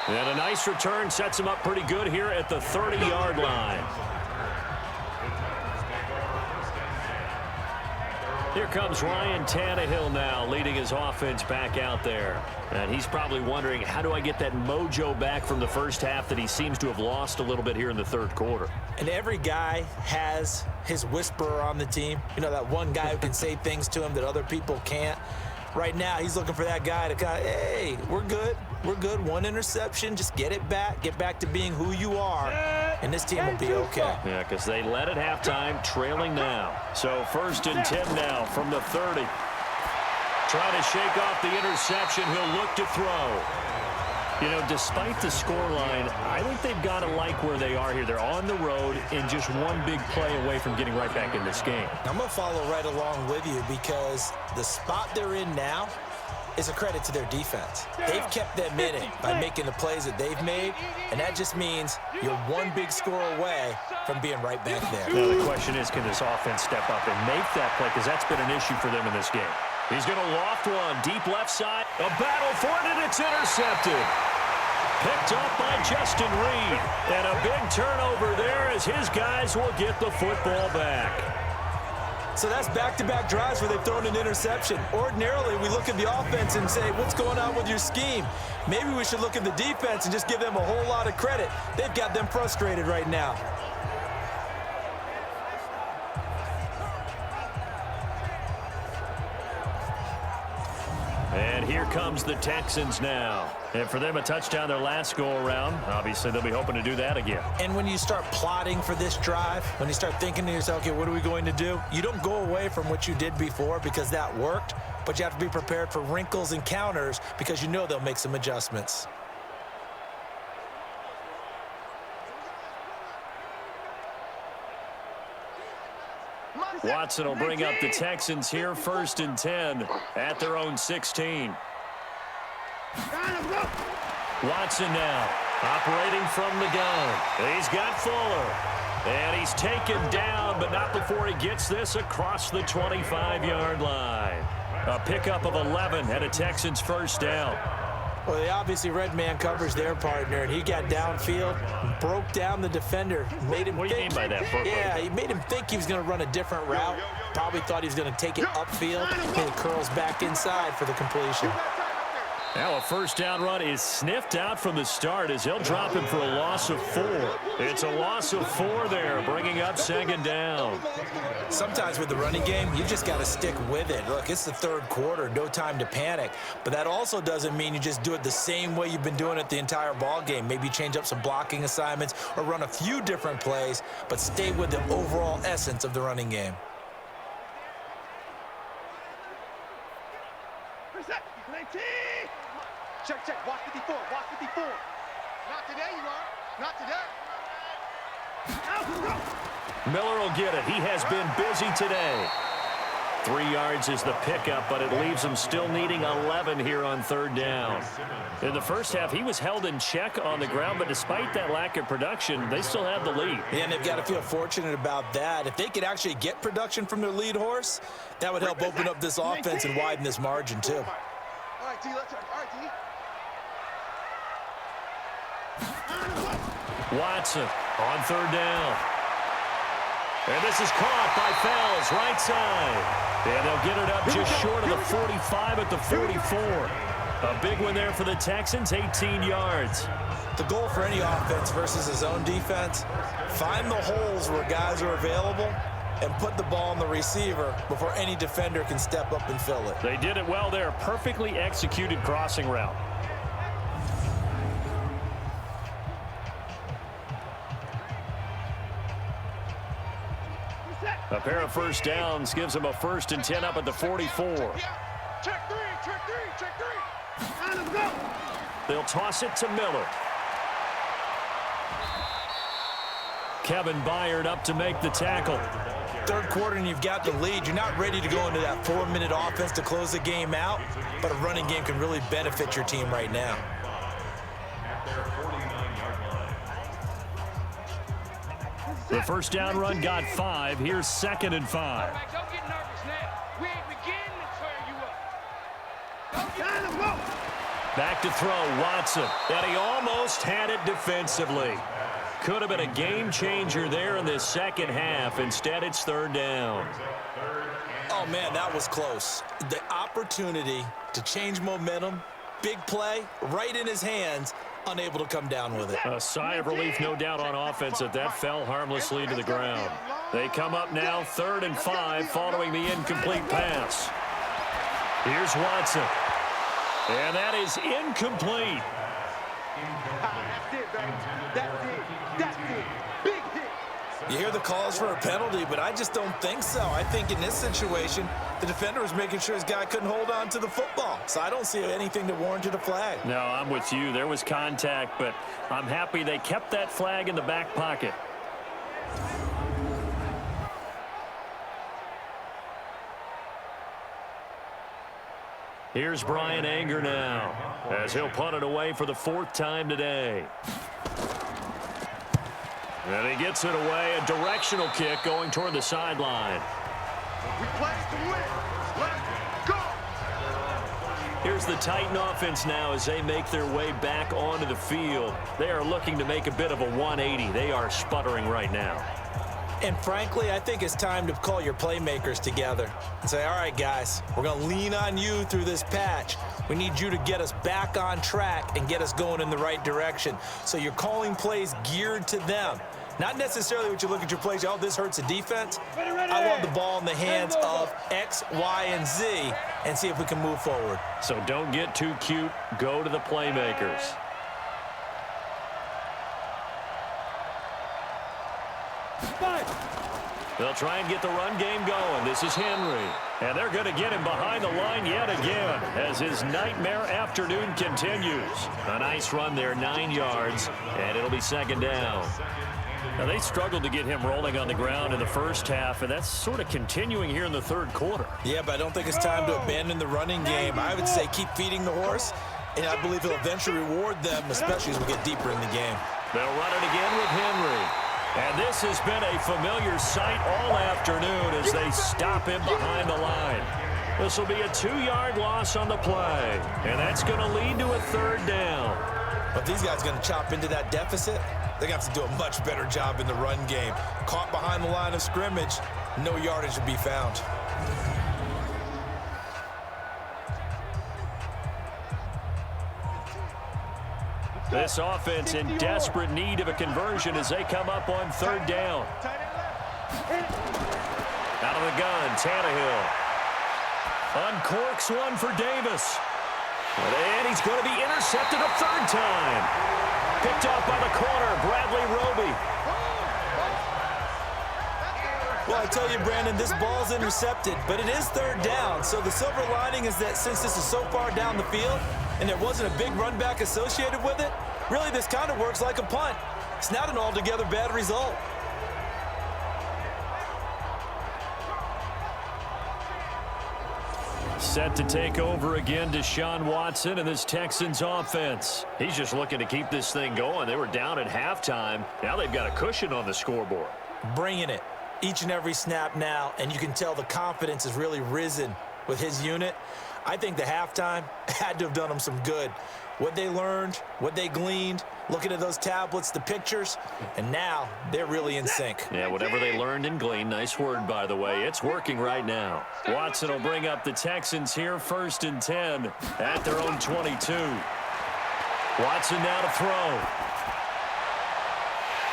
E: And a nice return sets him up pretty good here at the 30-yard line. Here comes Ryan Tannehill now, leading his offense back out there. And he's probably wondering, how do I get that mojo back from the first half that he seems to have lost a little bit here in the third quarter?
C: And every guy has his whisperer on the team. You know, that one guy who can say things to him that other people can't. Right now, he's looking for that guy to kind of, hey, we're good. We're good. 1 interception. Just get it back. Get back to being who you are. And this team will be okay.
E: Yeah, because they led at halftime, trailing now. So 1st and 10 now from the 30. Trying to shake off the interception. He'll look to throw. You know, despite the scoreline, I think they've got to like where they are here. They're on the road and just 1 big play away from getting right back in this game.
C: I'm going to follow right along with you because the spot they're in now is a credit to their defense. They've kept them in it by making the plays that they've made, and that just means you're 1 big score away from being right back there.
E: Now the question is, can this offense step up and make that play? Because that's been an issue for them in this game. He's going to loft one, deep left side. A battle for it, and it's intercepted. Picked up by Justin Reed. And a big turnover there as his guys will get the football back.
C: So that's back-to-back drives where they've thrown an interception. Ordinarily, we look at the offense and say, what's going on with your scheme? Maybe we should look at the defense and just give them a whole lot of credit. They've got them frustrated right now.
E: And here comes the Texans now. And for them, a touchdown their last go-around. Obviously, they'll be hoping to do that again.
C: And when you start plotting for this drive, when you start thinking to yourself, okay, what are we going to do? You don't go away from what you did before because that worked, but you have to be prepared for wrinkles and counters because you know they'll make some adjustments.
E: Watson will bring up the Texans here, 1st and 10 at their own 16. Watson now operating from the gun. He's got Fuller. And he's taken down, but not before he gets this across the 25-yard line. A pickup of 11 and a Texans 1st down.
C: Well, they obviously red man covers their partner, and he got downfield, broke down the defender, made him
E: What do you mean by that?
C: Yeah, he made him think he was going to run a different route. Probably thought he was going to take it upfield, and it curls back inside for the completion.
E: Now a first down run is sniffed out from the start as he'll drop him for a loss of 4. It's a loss of 4 there, bringing up second down.
C: Sometimes with the running game, you just got to stick with it. Look, it's the third quarter, no time to panic. But that also doesn't mean you just do it the same way you've been doing it the entire ball game. Maybe change up some blocking assignments or run a few different plays, but stay with the overall essence of the running game.
D: Check, check. Watch 54. Watch 54. Not today, you are. Not today.
E: Miller will get it. He has been busy today. 3 yards is the pickup, but it leaves him still needing 11 here on third down. In the first half, he was held in check on the ground, but despite that lack of production, they still have the lead.
C: Yeah, and they've got to feel fortunate about that. If they could actually get production from their lead horse, that would help open up this offense and widen this margin, too.
D: All right, D, let's go. All right, D.
E: Watson on third down. And this is caught by Fells, right side. And they'll get it up just short of the 45 at the 44. A big one there for the Texans, 18 yards.
C: The goal for any offense versus his own defense, find the holes where guys are available and put the ball on the receiver before any defender can step up and fill it.
E: They did it well there. Perfectly executed crossing route. A pair of first downs gives them a 1st and 10 up at the 44.
D: Check three, check three, check three. Let's go.
E: They'll toss it to Miller. Kevin Byard up to make the tackle.
C: Third quarter and you've got the lead. You're not ready to go into that 4-minute offense to close the game out, but a running game can really benefit your team right now.
E: The first down run got 5. Here's 2nd and 5.
F: Don't get nervous now. We ain't beginning to tear you up.
E: Back to throw, Watson. And he almost had it defensively. Could have been a game changer there in this second half. Instead, it's third down.
C: Oh, man, that was close. The opportunity to change momentum, big play, right in his hands, unable to come down with it.
E: A sigh of relief, no doubt, on offense that fell harmlessly to the ground. They come up now 3rd and 5 following the incomplete pass. Here's Watson. And that is incomplete.
D: That's it, baby. That's it. That's it. Big hit.
C: You hear the calls for a penalty, but I just don't think so. I think in this situation, the defender was making sure his guy couldn't hold on to the football. So I don't see anything that warranted a flag.
E: No, I'm with you. There was contact, but I'm happy they kept that flag in the back pocket. Here's Brian Anger now, as he'll punt it away for the 4th time today. And he gets it away, a directional kick going toward the sideline.
D: We play to win. Let's go.
E: Here's the Titan offense now as they make their way back onto the field. They are looking to make a bit of a 180. They are sputtering right now.
C: And frankly, I think it's time to call your playmakers together and say, all right, guys, we're going to lean on you through this patch. We need you to get us back on track and get us going in the right direction. So you're calling plays geared to them. Not necessarily what you look at your plays, oh, this hurts the defense. I want the ball in the hands of X, Y, and Z and see if we can move forward.
E: So don't get too cute. Go to the playmakers. They'll try and get the run game going. This is Henry. And they're going to get him behind the line yet again as his nightmare afternoon continues. A nice run there, 9 yards, and it'll be 2nd down. Now, they struggled to get him rolling on the ground in the first half, and that's sort of continuing here in the third quarter.
C: Yeah, but I don't think it's time to abandon the running game. I would say keep feeding the horse, and I believe he'll eventually reward them, especially as we get deeper in the game.
E: They'll run it again with Henry. And this has been a familiar sight all afternoon as they stop him behind the line. This will be a 2-yard loss on the play, and that's going to lead to a 3rd down.
C: But these guys are going to chop into that deficit. They're going to have to do a much better job in the run game. Caught behind the line of scrimmage, no yardage to be found.
B: This offense in desperate need of a conversion as they come up on third down. Out of the gun, Tannehill. Uncorks one for Davis. And he's going to be intercepted a third time. Picked off by the corner, Bradley Roby.
C: Well, I tell you, Brandon, this ball's intercepted, but it is third down. So the silver lining is that since this is so far down the field and there wasn't a big run back associated with it, really this kind of works like a punt. It's not an altogether bad result.
B: Set to take over again, Deshaun Watson and this Texans offense. He's just looking to keep this thing going. They were down at halftime. Now they've got a cushion on the scoreboard.
C: Bringing it each and every snap now, and you can tell the confidence has really risen with his unit. I think the halftime had to have done them some good. What they learned, what they gleaned, looking at those tablets, the pictures, and now they're really in sync.
B: Yeah, whatever they learned and gleaned, nice word, by the way. It's working right now. Watson will bring up the Texans here, 1st and 10 at their own 22. Watson now to throw.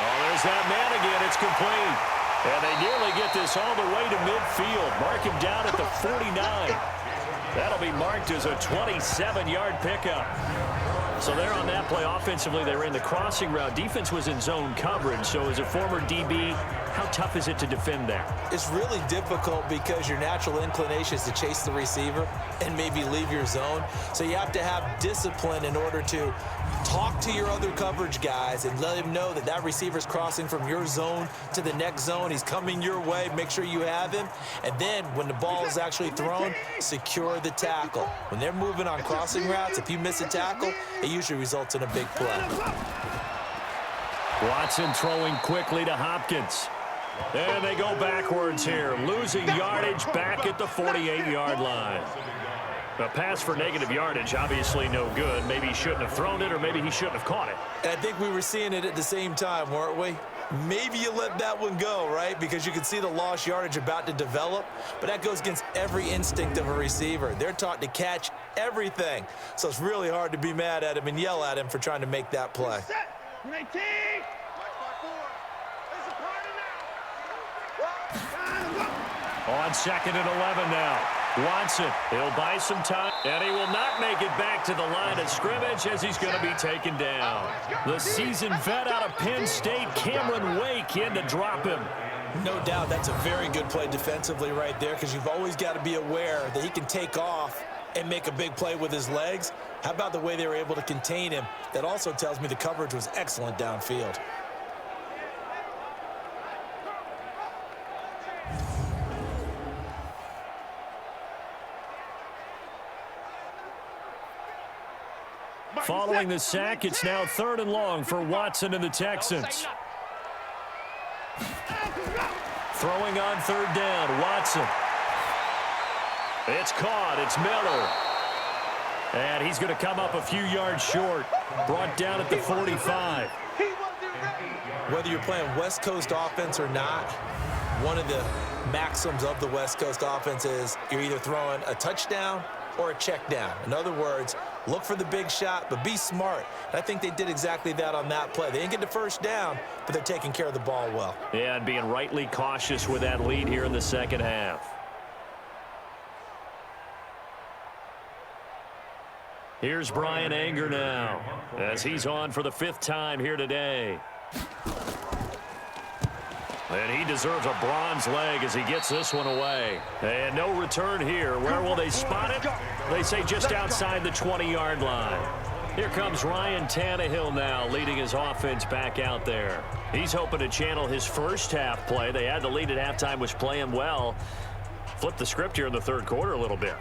B: Oh, there's that man again. It's complete. And they nearly get this all the way to midfield. Mark him down at the 49. That'll be marked as a 27-yard pickup. So they're on that play. Offensively, they ran the crossing route. Defense was in zone coverage. So as a former DB, how tough is it to defend there?
C: It's really difficult because your natural inclination is to chase the receiver and maybe leave your zone. So you have to have discipline in order to talk to your other coverage guys and let him know that that receiver's crossing from your zone to the next zone. He's coming your way. Make sure you have him. And then when the ball is actually thrown, secure the tackle. When they're moving on crossing routes, if you miss a tackle, it usually results in a big play.
B: Watson throwing quickly to Hopkins. And they go backwards here, losing yardage back at the 48-yard line. A pass for negative yardage, obviously no good. Maybe he shouldn't have thrown it, or maybe he shouldn't have caught it.
C: And I think we were seeing it at the same time, weren't we? Maybe you let that one go, right? Because you can see the lost yardage about to develop, but that goes against every instinct of a receiver. They're taught to catch everything. So it's really hard to be mad at him and yell at him for trying to make that play.
B: On 2nd and 11 now. Watson, he'll buy some time, and he will not make it back to the line of scrimmage as he's going to be taken down. The seasoned vet out of Penn State, Cameron Wake, in to drop him.
C: No doubt that's a very good play defensively right there, because you've always got to be aware that he can take off and make a big play with his legs. How about the way they were able to contain him? That also tells me the coverage was excellent downfield.
B: Following the sack, it's now 3rd and long for Watson and the Texans. Throwing on 3rd down, Watson. It's caught, it's Miller. And he's going to come up a few yards short. Brought down at the 45.
C: Whether you're playing West Coast offense or not, one of the maxims of the West Coast offense is you're either throwing a touchdown or a check down. In other words, look for the big shot, but be smart. And I think they did exactly that on that play. They didn't get the first down, but they're taking care of the ball well.
B: Yeah, and being rightly cautious with that lead here in the second half. Here's Brian Anger now, as he's on for the 5th time here today. And he deserves a bronze leg as he gets this one away. And no return here. Where will they spot it? They say just outside the 20-yard line. Here comes Ryan Tannehill now, leading his offense back out there. He's hoping to channel his first half play. They had the lead at halftime, was playing well. Flip the script here in the 3rd quarter a little bit.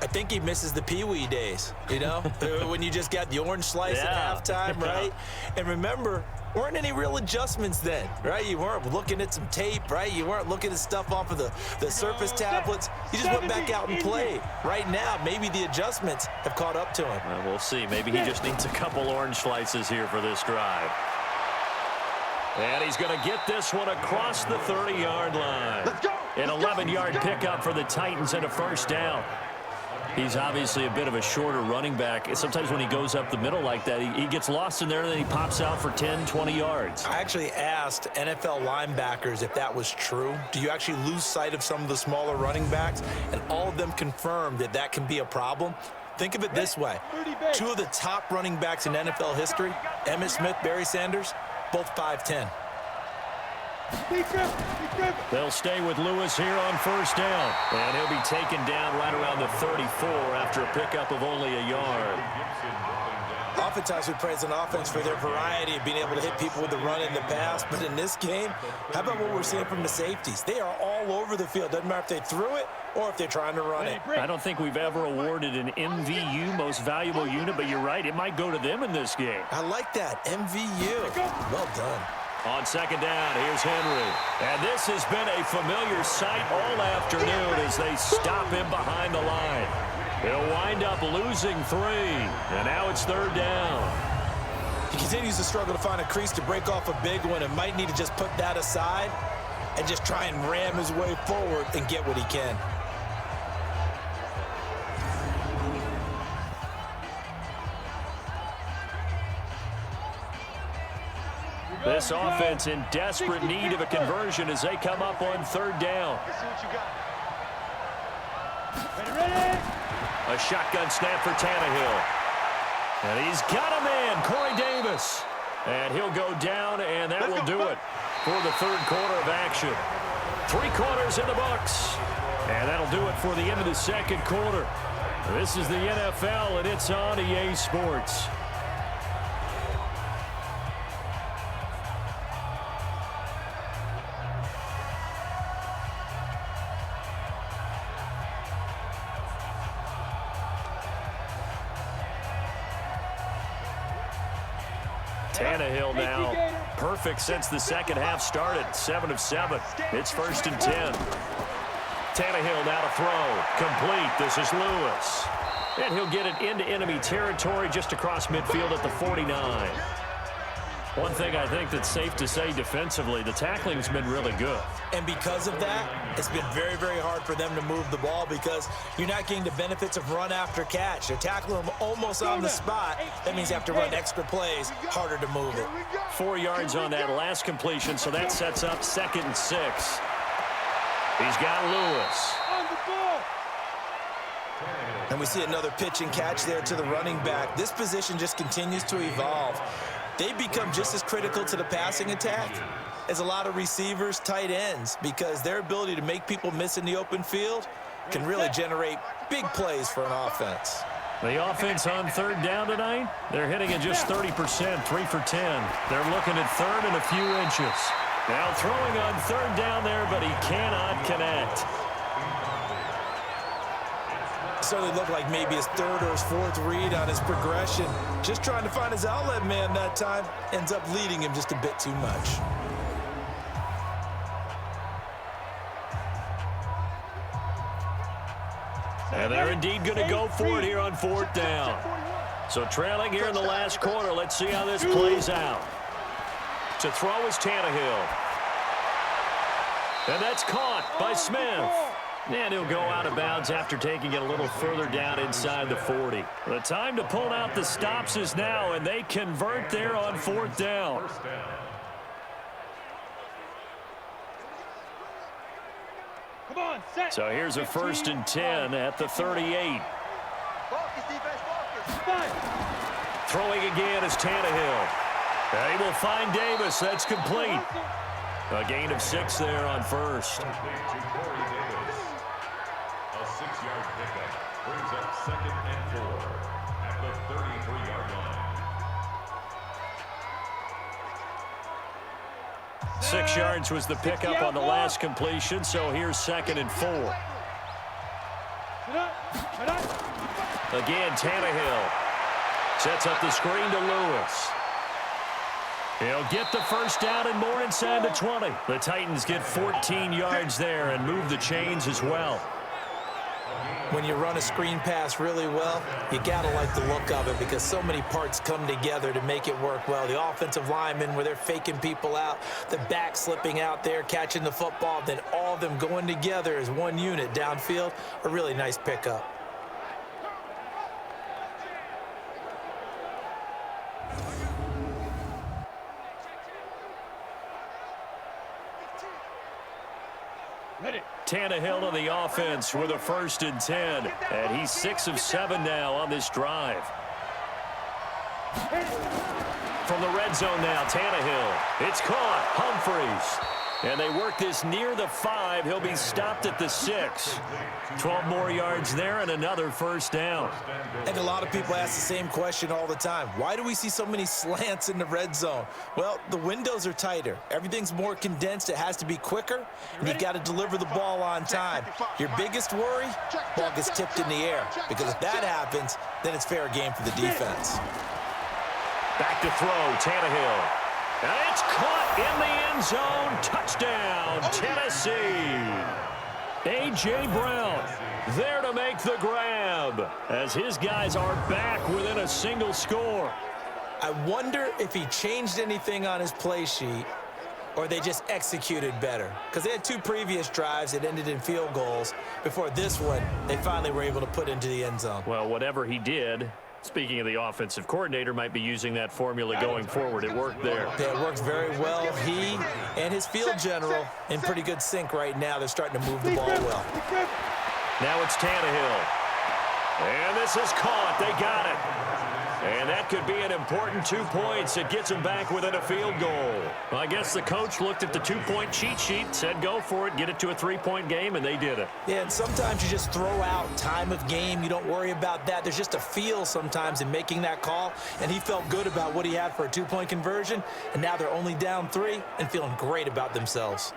C: I think he misses the Pee-wee days, you know, when you just got the orange slice at halftime, right? And remember, weren't any real adjustments then, right? You weren't looking at some tape, right? You weren't looking at stuff off of the surface tablets. You just went back out and played. Right now, maybe the adjustments have caught up to him.
B: Well, we'll see. Maybe he just needs a couple orange slices here for this drive. And he's going to get this one across the 30-yard line. An 11-yard pickup for the Titans and a 1st down.
E: He's obviously a bit of a shorter running back. Sometimes when he goes up the middle like that, he gets lost in there, and then he pops out for 10, 20 yards.
C: I actually asked NFL linebackers if that was true. Do you actually lose sight of some of the smaller running backs? And all of them confirmed that that can be a problem. Think of it this way. Two of the top running backs in NFL history, Emmitt Smith, Barry Sanders, both 5'10".
E: They'll stay with Lewis here on first down. And he'll be taken down right around the 34 after a pickup of only a yard.
C: Oftentimes we praise an offense for their variety of being able to hit people with the run in the pass. But in this game, how about what we're seeing from the safeties? They are all over the field. Doesn't matter if they threw it or if they're trying to run it.
E: I don't think we've ever awarded an MVU, most valuable unit, but you're right. It might go to them in this game.
C: I like that. MVU. Well done.
B: On second down, here's Henry. And this has been a familiar sight all afternoon as they stop him behind the line. He'll wind up losing 3, and now it's third down.
C: He continues to struggle to find a crease to break off a big one and might need to just put that aside and just try and ram his way forward and get what he can.
B: This offense in desperate need of a conversion as they come up on third down. A shotgun snap for Tannehill. And he's got a man, Corey Davis. And he'll go down, and that will do it for the third quarter of action. 3 quarters in the books. And that'll do it for the end of the second quarter. This is the NFL, and it's on EA Sports. Tannehill now perfect since the second half started. 7 of 7. It's first and 10. Tannehill now to throw. Complete. This is Lewis. And he'll get it into enemy territory just across midfield at the 49. One thing I think that's safe to say defensively, the tackling's been really good.
C: And because of that, it's been very, very hard for them to move the ball because you're not getting the benefits of run after catch. They're tackling them almost on the spot. That means you have to run extra plays, harder to move it.
B: 4 yards on that last completion, so that sets up 2nd and 6. He's got Lewis.
C: And we see another pitch and catch there to the running back. This position just continues to evolve. They become just as critical to the passing attack as a lot of receivers, tight ends, because their ability to make people miss in the open field can really generate big plays for an offense.
E: The offense on third down tonight, they're hitting at just 30%, 3 for 10. They're looking at third and a few inches. Now throwing on third down there, but he cannot connect.
C: Certainly looked like maybe his 3rd or his 4th read on his progression. Just trying to find his outlet man that time. Ends up leading him just a bit too much.
B: And they're indeed going to go for it here on 4th down. So trailing here in the last quarter. Let's see how this plays out. To throw is Tannehill. And that's caught by Smith. And he'll go out of bounds after taking it a little further down inside the 40.
E: The time to pull out the stops is now, and they convert there on 4th down.
B: So here's a 1st and 10 at the 38. Throwing again is Tannehill.
E: They will find Davis. That's complete.
B: A gain of 6 there on first.
G: A 6-yard pickup brings up 2nd and 4 at the 33-yard line.
B: 6 yards was the pickup on the last completion, so here's 2nd and 4. Again, Tannehill sets up the screen to Lewis.
E: He'll get the first down and more inside the 20. The Titans get 14 yards there and move the chains as well.
C: When you run a screen pass really well, you got to like the look of it because so many parts come together to make it work well. The offensive linemen, where they're faking people out, the back slipping out there, catching the football, then all of them going together as one unit downfield, a really nice pickup.
E: Tannehill on the offense with a 1st and 10. And he's 6 of 7 now on this drive. From the red zone now, Tannehill. It's caught. Humphries. And they work this near the 5. He'll be stopped at the 6. 12 more yards there and another 1st down.
C: And a lot of people ask the same question all the time. Why do we see so many slants in the red zone? Well, the windows are tighter. Everything's more condensed. It has to be quicker. And you've got to deliver the ball on time. Your biggest worry? Ball gets tipped in the air. Because if that happens, then it's fair game for the defense.
E: Back to throw, Tannehill. And it's caught in the end zone. Touchdown, Tennessee. A.J. Brown there to make the grab as his guys are back within a single score.
C: I wonder if he changed anything on his play sheet or they just executed better. Because they had 2 previous drives that ended in field goals. Before this one, they finally were able to put into the end zone.
E: Well, whatever he did, speaking of the offensive coordinator, might be using that formula going forward. It worked there.
C: Yeah, it works very well. He and his field general in pretty good sync right now. They're starting to move the ball well.
E: Now it's Tannehill. And this is caught. They got it. And that could be an important 2 points. It gets them back within a field goal. Well, I guess the coach looked at the 2-point cheat sheet, said go for it, get it to a 3-point game, and they did it.
C: Yeah, and sometimes you just throw out time of game. You don't worry about that. There's just a feel sometimes in making that call, and he felt good about what he had for a 2-point conversion, and now they're only down 3 and feeling great about themselves.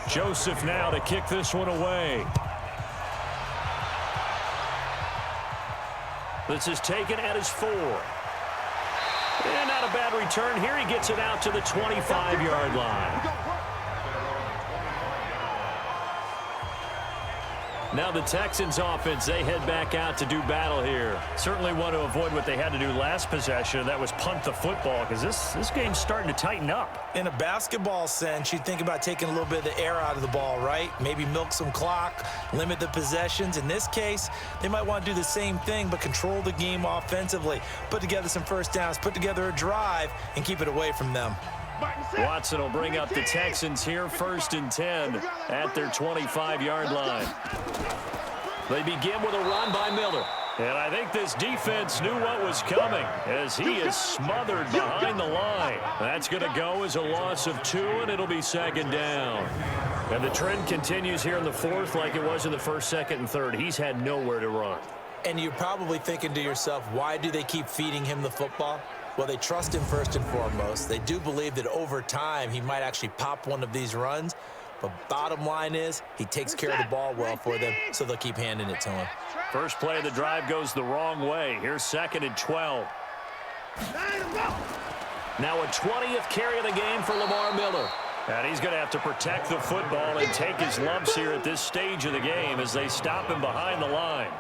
E: Joseph now to kick this one away. This is taken at his 4. And not a bad return here. He gets it out to the 25-yard line. Now the Texans offense, they head back out to do battle here. Certainly want to avoid what they had to do last possession. That was punt the football, because this game's starting to tighten up.
C: In a basketball sense, you think about taking a little bit of the air out of the ball, right? Maybe milk some clock, limit the possessions. In this case, they might want to do the same thing, but control the game offensively. Put together some first downs, put together a drive, and keep it away from them.
E: Watson will bring up the Texans here, 1st and 10 at their 25-yard line. They begin with a run by Miller. And I think this defense knew what was coming as he is smothered behind the line. That's going to go as a loss of 2, and it'll be 2nd down. And the trend continues here in the 4th like it was in the 1st, 2nd, and 3rd. He's had nowhere to run.
C: And you're probably thinking to yourself, why do they keep feeding him the football? Well, they trust him first and foremost. They do believe that over time he might actually pop one of these runs. But bottom line is he takes care of the ball well for them, so they'll keep handing it to him.
E: First play of the drive goes the wrong way. Here's 2nd and 12. Now a 20th carry of the game for Lamar Miller. And he's going to have to protect the football and take his lumps here at this stage of the game as they stop him behind the line.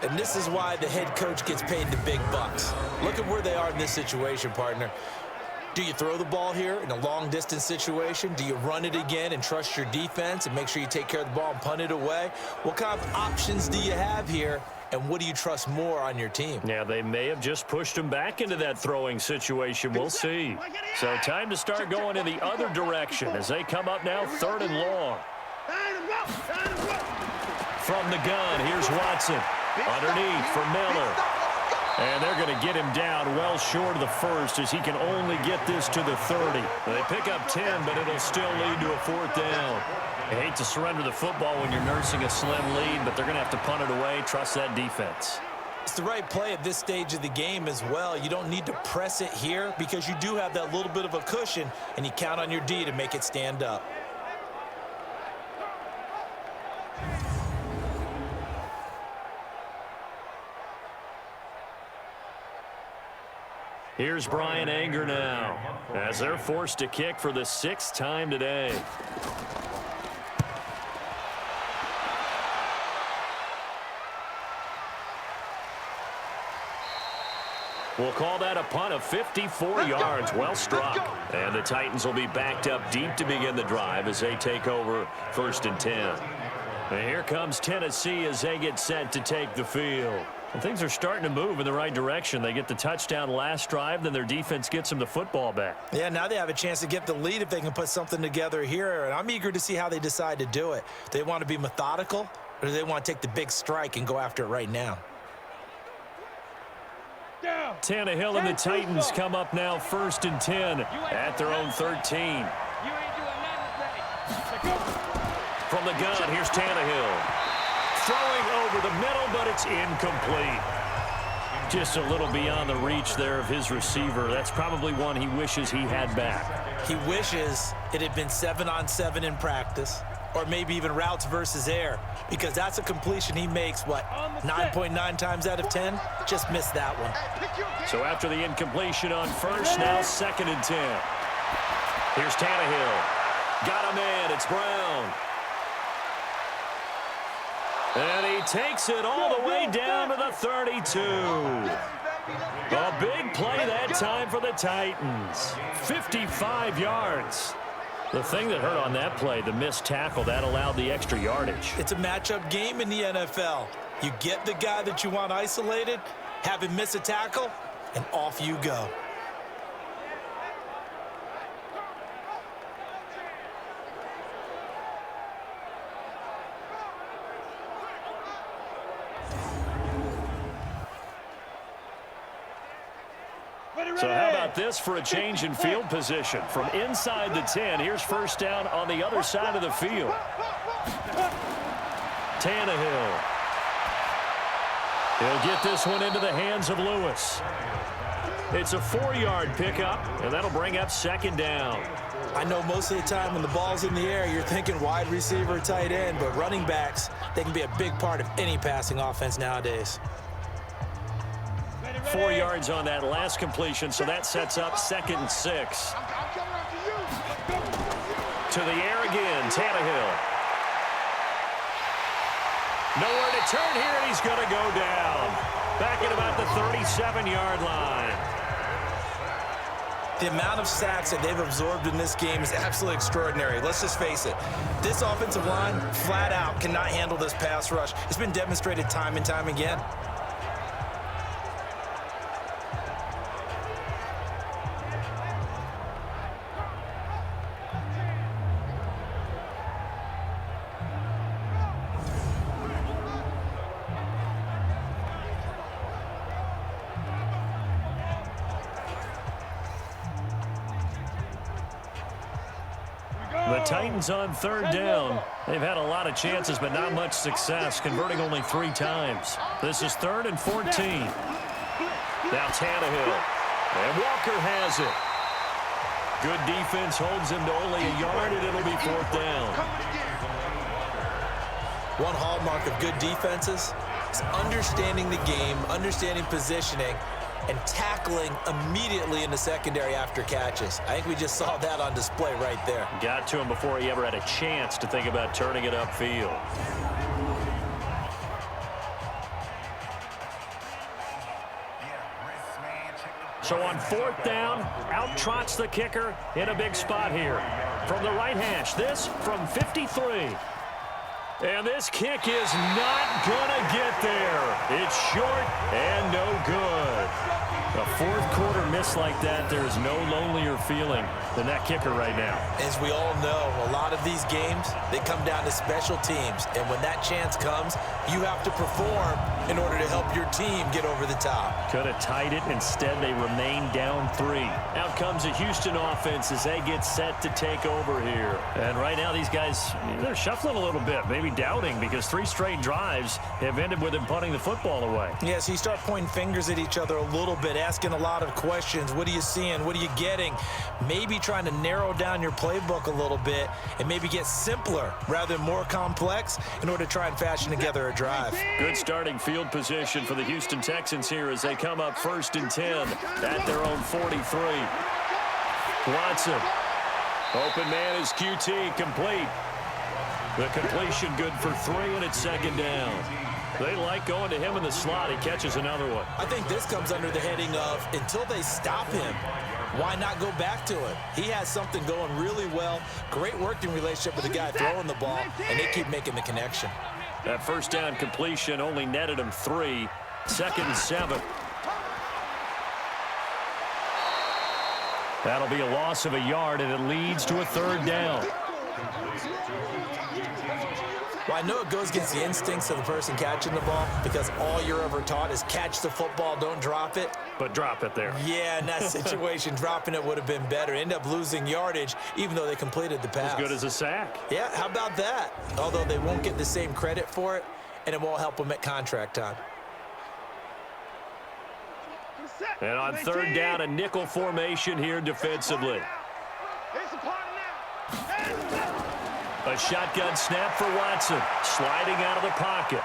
C: And this is why the head coach gets paid the big bucks. Look at where they are in this situation, partner. Do you throw the ball here in a long-distance situation? Do you run it again and trust your defense and make sure you take care of the ball and punt it away? What kind of options do you have here, and what do you trust more on your team?
E: Yeah, they may have just pushed him back into that throwing situation. We'll see. So time to start going in the other direction as they come up now 3rd and long. From the gun, here's Watson. Underneath for Miller. And they're going to get him down well short of the 1st as he can only get this to the 30. They pick up 10, but it'll still lead to a 4th down. I hate to surrender the football when you're nursing a slim lead, but they're going to have to punt it away. Trust that defense.
C: It's the right play at this stage of the game as well. You don't need to press it here because you do have that little bit of a cushion, and you count on your D to make it stand up.
E: Here's Brian Anger now as they're forced to kick for the 6th time today.
B: We'll call that a punt of 54 yards. Well struck. And the Titans will be backed up deep to begin the drive as they take over 1st and 10. And here comes Tennessee as they get set to take the field. And things are starting to move in the right direction. They get the touchdown last drive, then their defense gets them the football back.
C: Yeah, now they have a chance to get the lead if they can put something together here. And I'm eager to see how they decide to do it. Do they want to be methodical, or do they want to take the big strike and go after it right now?
B: Tannehill and the Titans come up now 1st and 10 at their own 13. From the gun, here's Tannehill. Throwing over the middle, but it's incomplete. Just a little beyond the reach there of his receiver. That's probably one he wishes he had back.
C: He wishes it had been 7-on-7 in practice, or maybe even routes versus air, because that's a completion he makes, 9.9 times out of 10? Just missed that one.
B: So after the incompletion on first, now 2nd and 10. Here's Tannehill. Got a man. It's Brown. And he takes it all the way down to the 32. A big play that time for the Titans. 55 yards. The thing that hurt on that play, the missed tackle, that allowed the extra yardage.
C: It's a matchup game in the NFL. You get the guy that you want isolated, have him miss a tackle, and off you go.
B: So how about this for a change in field position? From inside the 10, here's 1st down on the other side of the field. Tannehill. He'll get this one into the hands of Lewis. It's a 4-yard pickup, and that'll bring up 2nd down.
C: I know most of the time when the ball's in the air, you're thinking wide receiver, tight end, but running backs, they can be a big part of any passing offense nowadays.
B: 4 yards on that last completion, so that sets up 2nd and 6. To the air again, Tannehill. Nowhere to turn here, and he's going to go down. Back at about the 37-yard line.
C: The amount of sacks that they've absorbed in this game is absolutely extraordinary. Let's just face it. This offensive line, flat out, cannot handle this pass rush. It's been demonstrated time and time again.
B: The Titans on 3rd down. They've had a lot of chances, but not much success, converting only 3 times. This is 3rd and 14. Now Tannehill. And Walker has it. Good defense holds him to only a yard, and it'll be 4th down.
C: One hallmark of good defenses is understanding the game, understanding positioning, and tackling immediately in the secondary after catches. I think we just saw that on display right there.
B: Got to him before he ever had a chance to think about turning it upfield. So on 4th down, out trots the kicker in a big spot here. From the right hash, this from 53. And this kick is not gonna get there. It's short and no good. A 4th quarter miss like that, there is no lonelier feeling than that kicker right now.
C: As we all know, a lot of these games, they come down to special teams. And when that chance comes, you have to perform in order to help your team get over the top.
B: Could have tied it. Instead, they remain down 3. Out comes the Houston offense as they get set to take over here. And right now, these guys, they're shuffling a little bit, maybe doubting, because 3 straight drives have ended with them punting the football away.
C: Yeah, so you start pointing fingers at each other a little bit, asking a lot of questions. What are you seeing? What are you getting? Maybe trying to narrow down your playbook a little bit and maybe get simpler rather than more complex in order to try and fashion together a drive.
B: Good starting field position for the Houston Texans here as they come up 1st and 10 at their own 43. Watson. Open man is QT, complete. The completion good for 3, and it's 2nd down.
E: They like going to him in the slot. He catches another one.
C: I think this comes under the heading of until they stop him, why not go back to it? He has something going really well. Great working relationship with the guy throwing the ball, and they keep making the connection.
E: That first down completion only netted him 3. 2nd and 7. That'll be a loss of a yard, and it leads to a 3rd down.
C: Well, I know it goes against the instincts of the person catching the ball because all you're ever taught is catch the football, don't drop it.
E: But drop it there.
C: Yeah, in that situation, dropping it would have been better. End up losing yardage, even though they completed the pass.
E: As good as a sack.
C: Yeah, how about that? Although they won't get the same credit for it, and it won't help them at contract time.
E: And on 3rd down, a nickel formation here defensively. A shotgun snap for Watson, sliding out of the pocket.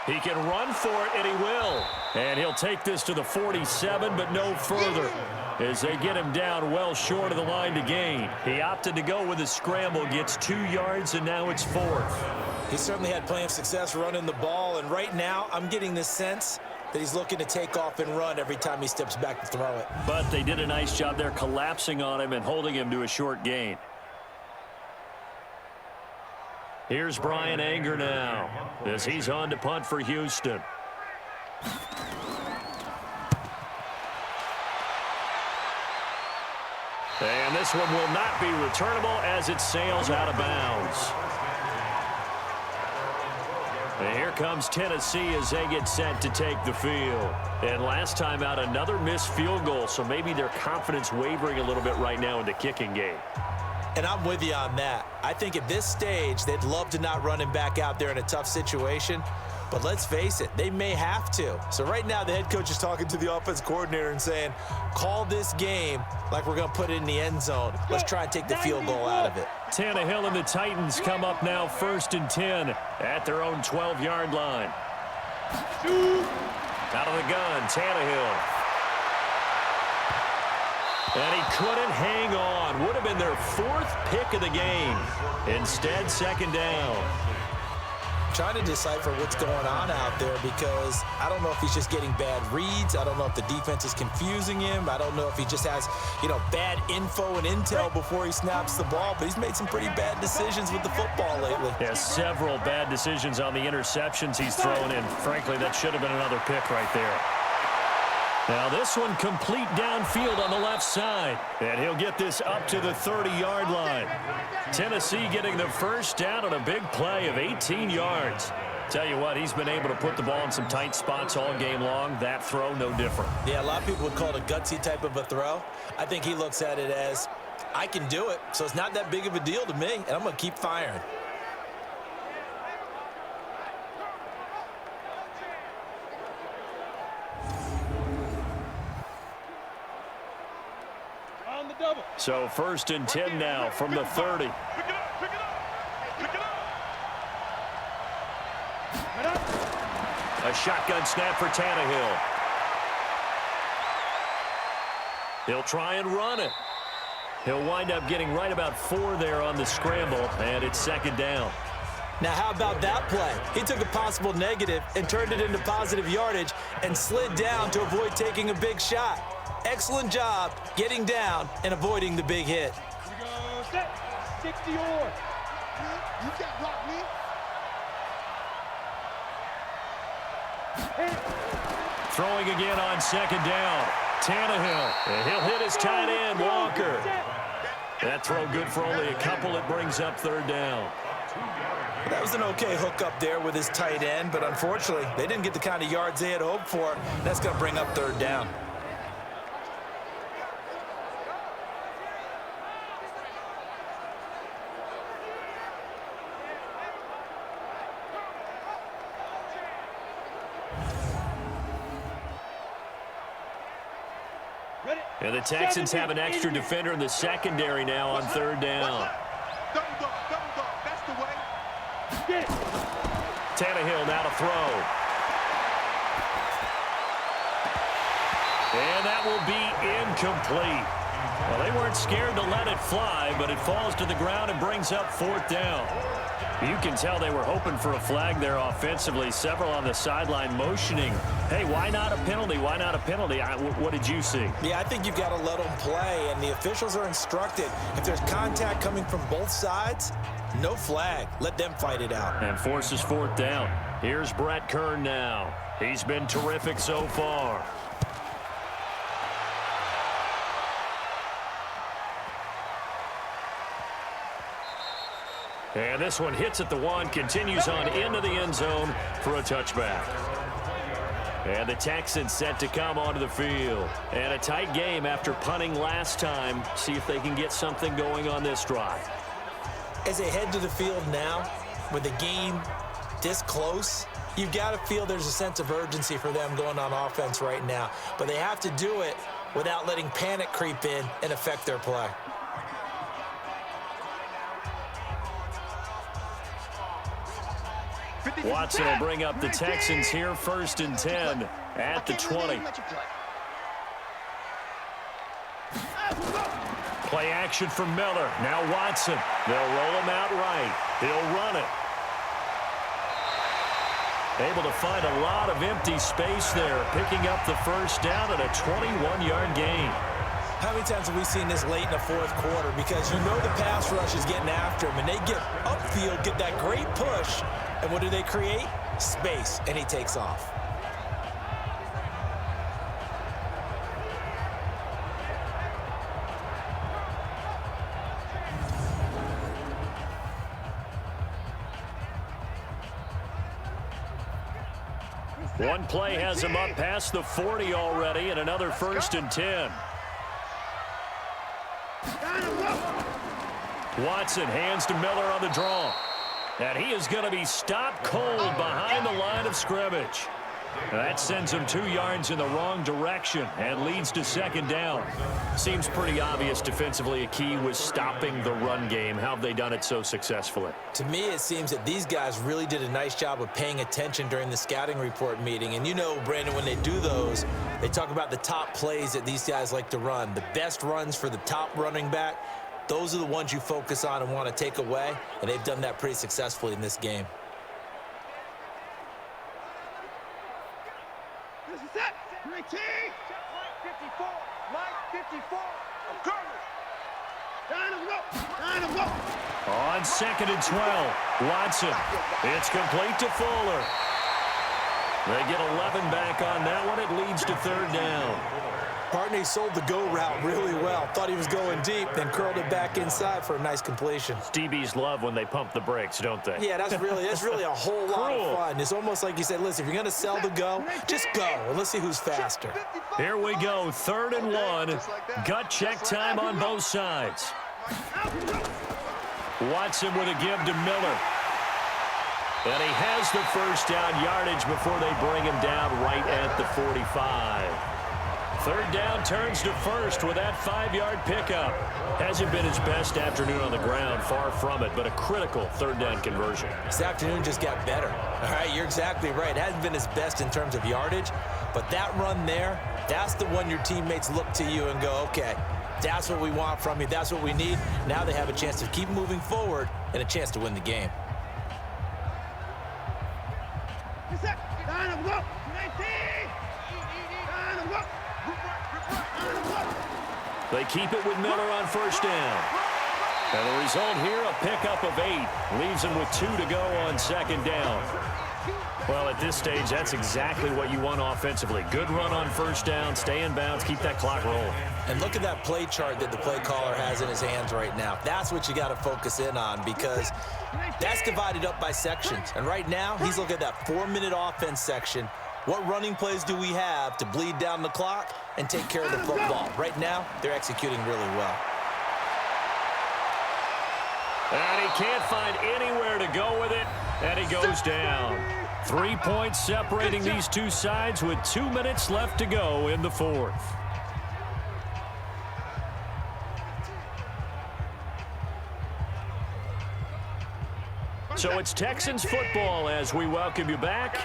E: He can run for it, and he will. And he'll take this to the 47, but no further, as they get him down well short of the line to gain. He opted to go with a scramble, gets 2 yards, and now it's 4th.
C: He certainly had plenty of success running the ball, and right now I'm getting the sense that he's looking to take off and run every time he steps back to throw it.
E: But they did a nice job there collapsing on him and holding him to a short gain. Here's Brian Anger now as he's on to punt for Houston. And this one will not be returnable as it sails out of bounds. And here comes Tennessee as they get set to take the field. And last time out, another missed field goal, so maybe their confidence wavering a little bit right now in the kicking game.
C: And I'm with you on that. I think at this stage, they'd love to not run him back out there in a tough situation. But let's face it, they may have to. So right now, the head coach is talking to the offense coordinator and saying, call this game like we're going to put it in the end zone. Let's try and take the field goal out of it.
E: Tannehill and the Titans come up now 1st and 10 at their own 12-yard line. Out of the gun, Tannehill. And he couldn't hang on. Would have been their 4th pick of the game. Instead, 2nd down.
C: Trying to decipher what's going on out there because I don't know if he's just getting bad reads. I don't know if the defense is confusing him. I don't know if he just has, bad info and intel before he snaps the ball. But he's made some pretty bad decisions with the football lately.
E: Yeah, several bad decisions on the interceptions he's thrown in. Frankly, that should have been another pick right there. Now this one complete downfield on the left side. And he'll get this up to the 30-yard line. Tennessee getting the first down on a big play of 18 yards. Tell you what, he's been able to put the ball in some tight spots all game long. That throw, no different.
C: Yeah, a lot of people would call it a gutsy type of a throw. I think he looks at it as, I can do it, so it's not that big of a deal to me, and I'm going to keep firing.
E: So 1st and 10 now from the 30. A shotgun snap for Tannehill. He'll try and run it. He'll wind up getting right about 4 there on the scramble, and it's 2nd down.
C: Now, how about that play? He took a possible negative and turned it into positive yardage and slid down to avoid taking a big shot. Excellent job getting down and avoiding the big hit.
F: Here we go. Set. Stick to yours.
D: You can't block me.
E: Throwing again on 2nd down. Tannehill. And he'll hit his tight end, Walker. That throw good for only a couple. It brings up 3rd down.
C: That was an okay hookup there with his tight end, but unfortunately, they didn't get the kind of yards they had hoped for. That's going to bring up 3rd down.
E: And the Texans have an extra defender in the secondary now on 3rd down.
D: Double dog, that's the way.
E: Tannehill now to throw. And that will be incomplete. Well, they weren't weren't scared to let it fly, but it falls to the ground and brings up 4th down. You can tell they were hoping for a flag there offensively. Several on the sideline motioning, hey, why not a penalty? Why not a penalty? What did you see?
C: Yeah, I think you've got to let them play, and the officials are instructed. If there's contact coming from both sides, no flag. Let them fight it out.
E: And forces 4th down. Here's Brett Kern now. He's been terrific so far. And this one hits at the 1, continues on into the end zone for a touchback. And the Texans set to come onto the field. And a tight game after punting last time. See if they can get something going on this drive.
C: As they head to the field now, with the game this close, you've got to feel there's a sense of urgency for them going on offense right now. But they have to do it without letting panic creep in and affect their play.
E: Watson will bring up the Texans here, 1st and 10 at the 20. Play action from Miller. Now Watson. They'll roll him out right. He'll run it. Able to find a lot of empty space there, picking up the 1st down at a 21-yard gain.
C: How many times have we seen this late in the 4th quarter? Because you know the pass rush is getting after him, and they get upfield, get that great push, and what do they create? Space, and he takes off.
E: One play has him up past the 40 already, and another 1st and 10. Watson hands to Miller on the draw. And he is going to be stopped cold behind the line of scrimmage. That sends him 2 yards in the wrong direction and leads to 2nd down. Seems pretty obvious defensively a key was stopping the run game. How have they done it so successfully?
C: To me, it seems that these guys really did a nice job of paying attention during the scouting report meeting. And you know, Brandon, when they do those, they talk about the top plays that these guys like to run. The best runs for the top running back, those are the ones you focus on and want to take away. And they've done that pretty successfully in this game.
D: This is it. 19. Mike 54. Mike 54. I'm coming. Time to go. Time to go.
E: On 2nd and 12, Watson. It's complete to Fuller. They get 11 back on that one. It leads to 3rd down.
C: Partney sold the go route really well. Thought he was going deep, then curled it back inside for a nice completion.
E: DBs love when they pump the brakes, don't they?
C: Yeah, that's really a whole lot of fun. It's almost like you said, listen, if you're going to sell the go, just go, and let's see who's faster.
E: Here we go, 3rd and 1. Gut check time on both sides. Watson with a give to Miller. And he has the 1st down yardage before they bring him down right at the 45. 3rd down turns to 1st with that 5-yard pickup. Hasn't been his best afternoon on the ground, far from it, but a critical 3rd down conversion.
C: This afternoon just got better. All right, you're exactly right. It hasn't been his best in terms of yardage, but that run there, that's the one your teammates look to you and go, okay, that's what we want from you. That's what we need. Now they have a chance to keep moving forward and a chance to win the game.
E: They keep it with Miller on 1st down. And the result here, a pickup of 8. Leaves him with 2 to go on 2nd down. Well, at this stage, that's exactly what you want offensively. Good run on 1st down, stay in bounds, keep that clock rolling.
C: And look at that play chart that the play caller has in his hands right now. That's what you got to focus in on, because that's divided up by sections. And right now, he's looking at that 4-minute offense section. What running plays do we have to bleed down the clock and take care of the football? Right now, they're executing really well.
E: And he can't find anywhere to go with it, and he goes down. 3 points separating these two sides with 2 minutes left to go in the 4th. So it's Texans football as we welcome you back.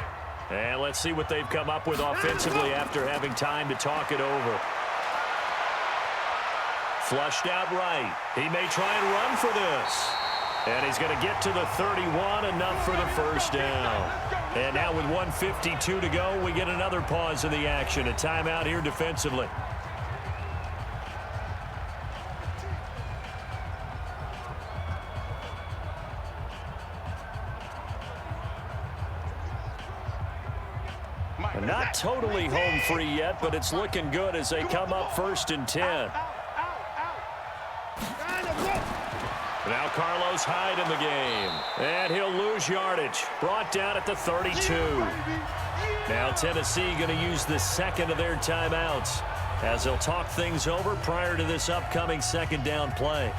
E: And let's see what they've come up with offensively after having time to talk it over.
B: Flushed out right. He may try and run for this. And he's going to get to the 31, enough for the first down. And now with 1:52 to go, we get another pause in the action. A timeout here defensively. Not totally home free yet, but it's looking good as they come up 1st and 10. Now Carlos Hyde in the game. And he'll lose yardage. Brought down at the 32. Now Tennessee going to use the second of their timeouts as they'll talk things over prior to this upcoming second down play.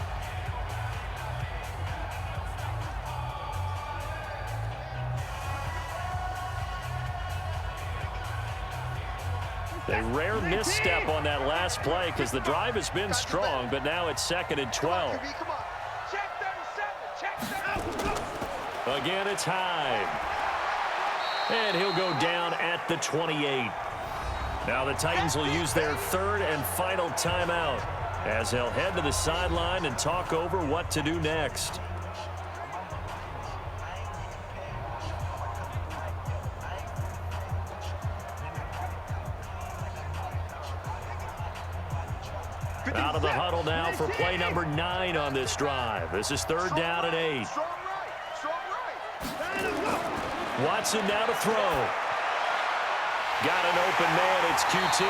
B: A rare misstep on that last play because the drive has been strong, but now it's 2nd and 12. Again, it's Hyde. And he'll go down at the 28. Now the Titans will use their 3rd and final timeout as they'll head to the sideline and talk over what to do next. Out of the huddle now for play number 9 on this drive. This is 3rd down and 8. Watson now to throw. Got an open man. It's QT.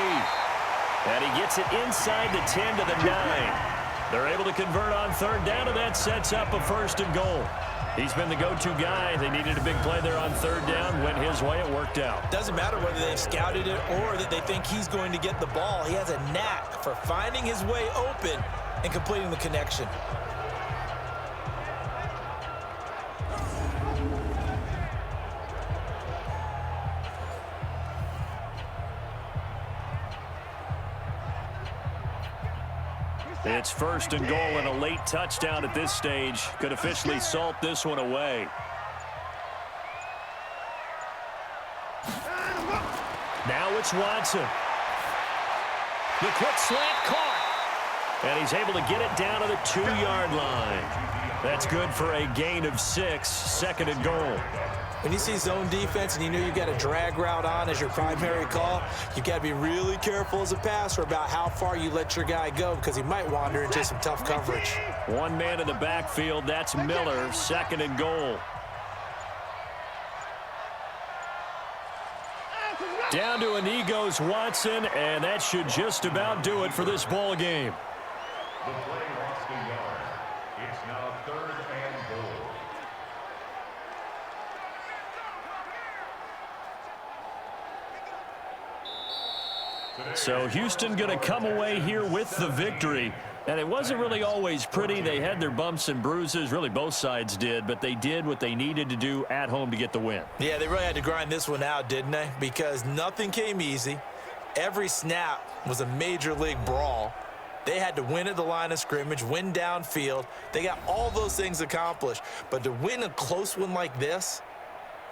B: And he gets it inside the 10 to the 9. They're able to convert on 3rd down, and that sets up a 1st and goal. He's been the go-to guy. They needed a big play there on 3rd down. Went his way. It worked out.
C: Doesn't matter whether they've scouted it or that they think he's going to get the ball. He has a knack for finding his way open and completing the connection.
B: It's 1st and goal and a late touchdown at this stage. Could officially salt this one away. Now it's Watson. The quick slant caught. And he's able to get it down to the 2-yard line. That's good for a gain of 6, 2nd and goal.
C: When you see zone defense and you know you've got a drag route on as your primary call, you've got to be really careful as a passer about how far you let your guy go because he might wander into some tough coverage.
B: One man in the backfield. That's Miller, 2nd and goal. Down to a knee goes Watson, and that should just about do it for this ball game.
G: The play lost a yard. It's now 3rd and goal.
B: So Houston going to come away here with the victory. And it wasn't really always pretty. They had their bumps and bruises. Really, both sides did. But they did what they needed to do at home to get the win.
C: Yeah, they really had to grind this one out, didn't they? Because nothing came easy. Every snap was a major league brawl. They had to win at the line of scrimmage, win downfield. They got all those things accomplished. But to win a close one like this,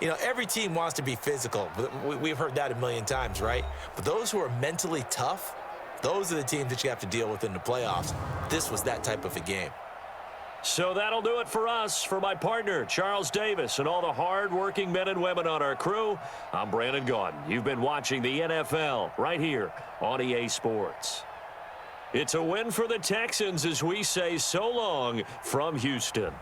C: you know, every team wants to be physical. We've heard that a million times, right? But those who are mentally tough, those are the teams that you have to deal with in the playoffs. This was that type of a game.
B: So that'll do it for us. For my partner, Charles Davis, and all the hard-working men and women on our crew, I'm Brandon Gaudin. You've been watching the NFL right here on EA Sports. It's a win for the Texans as we say so long from Houston.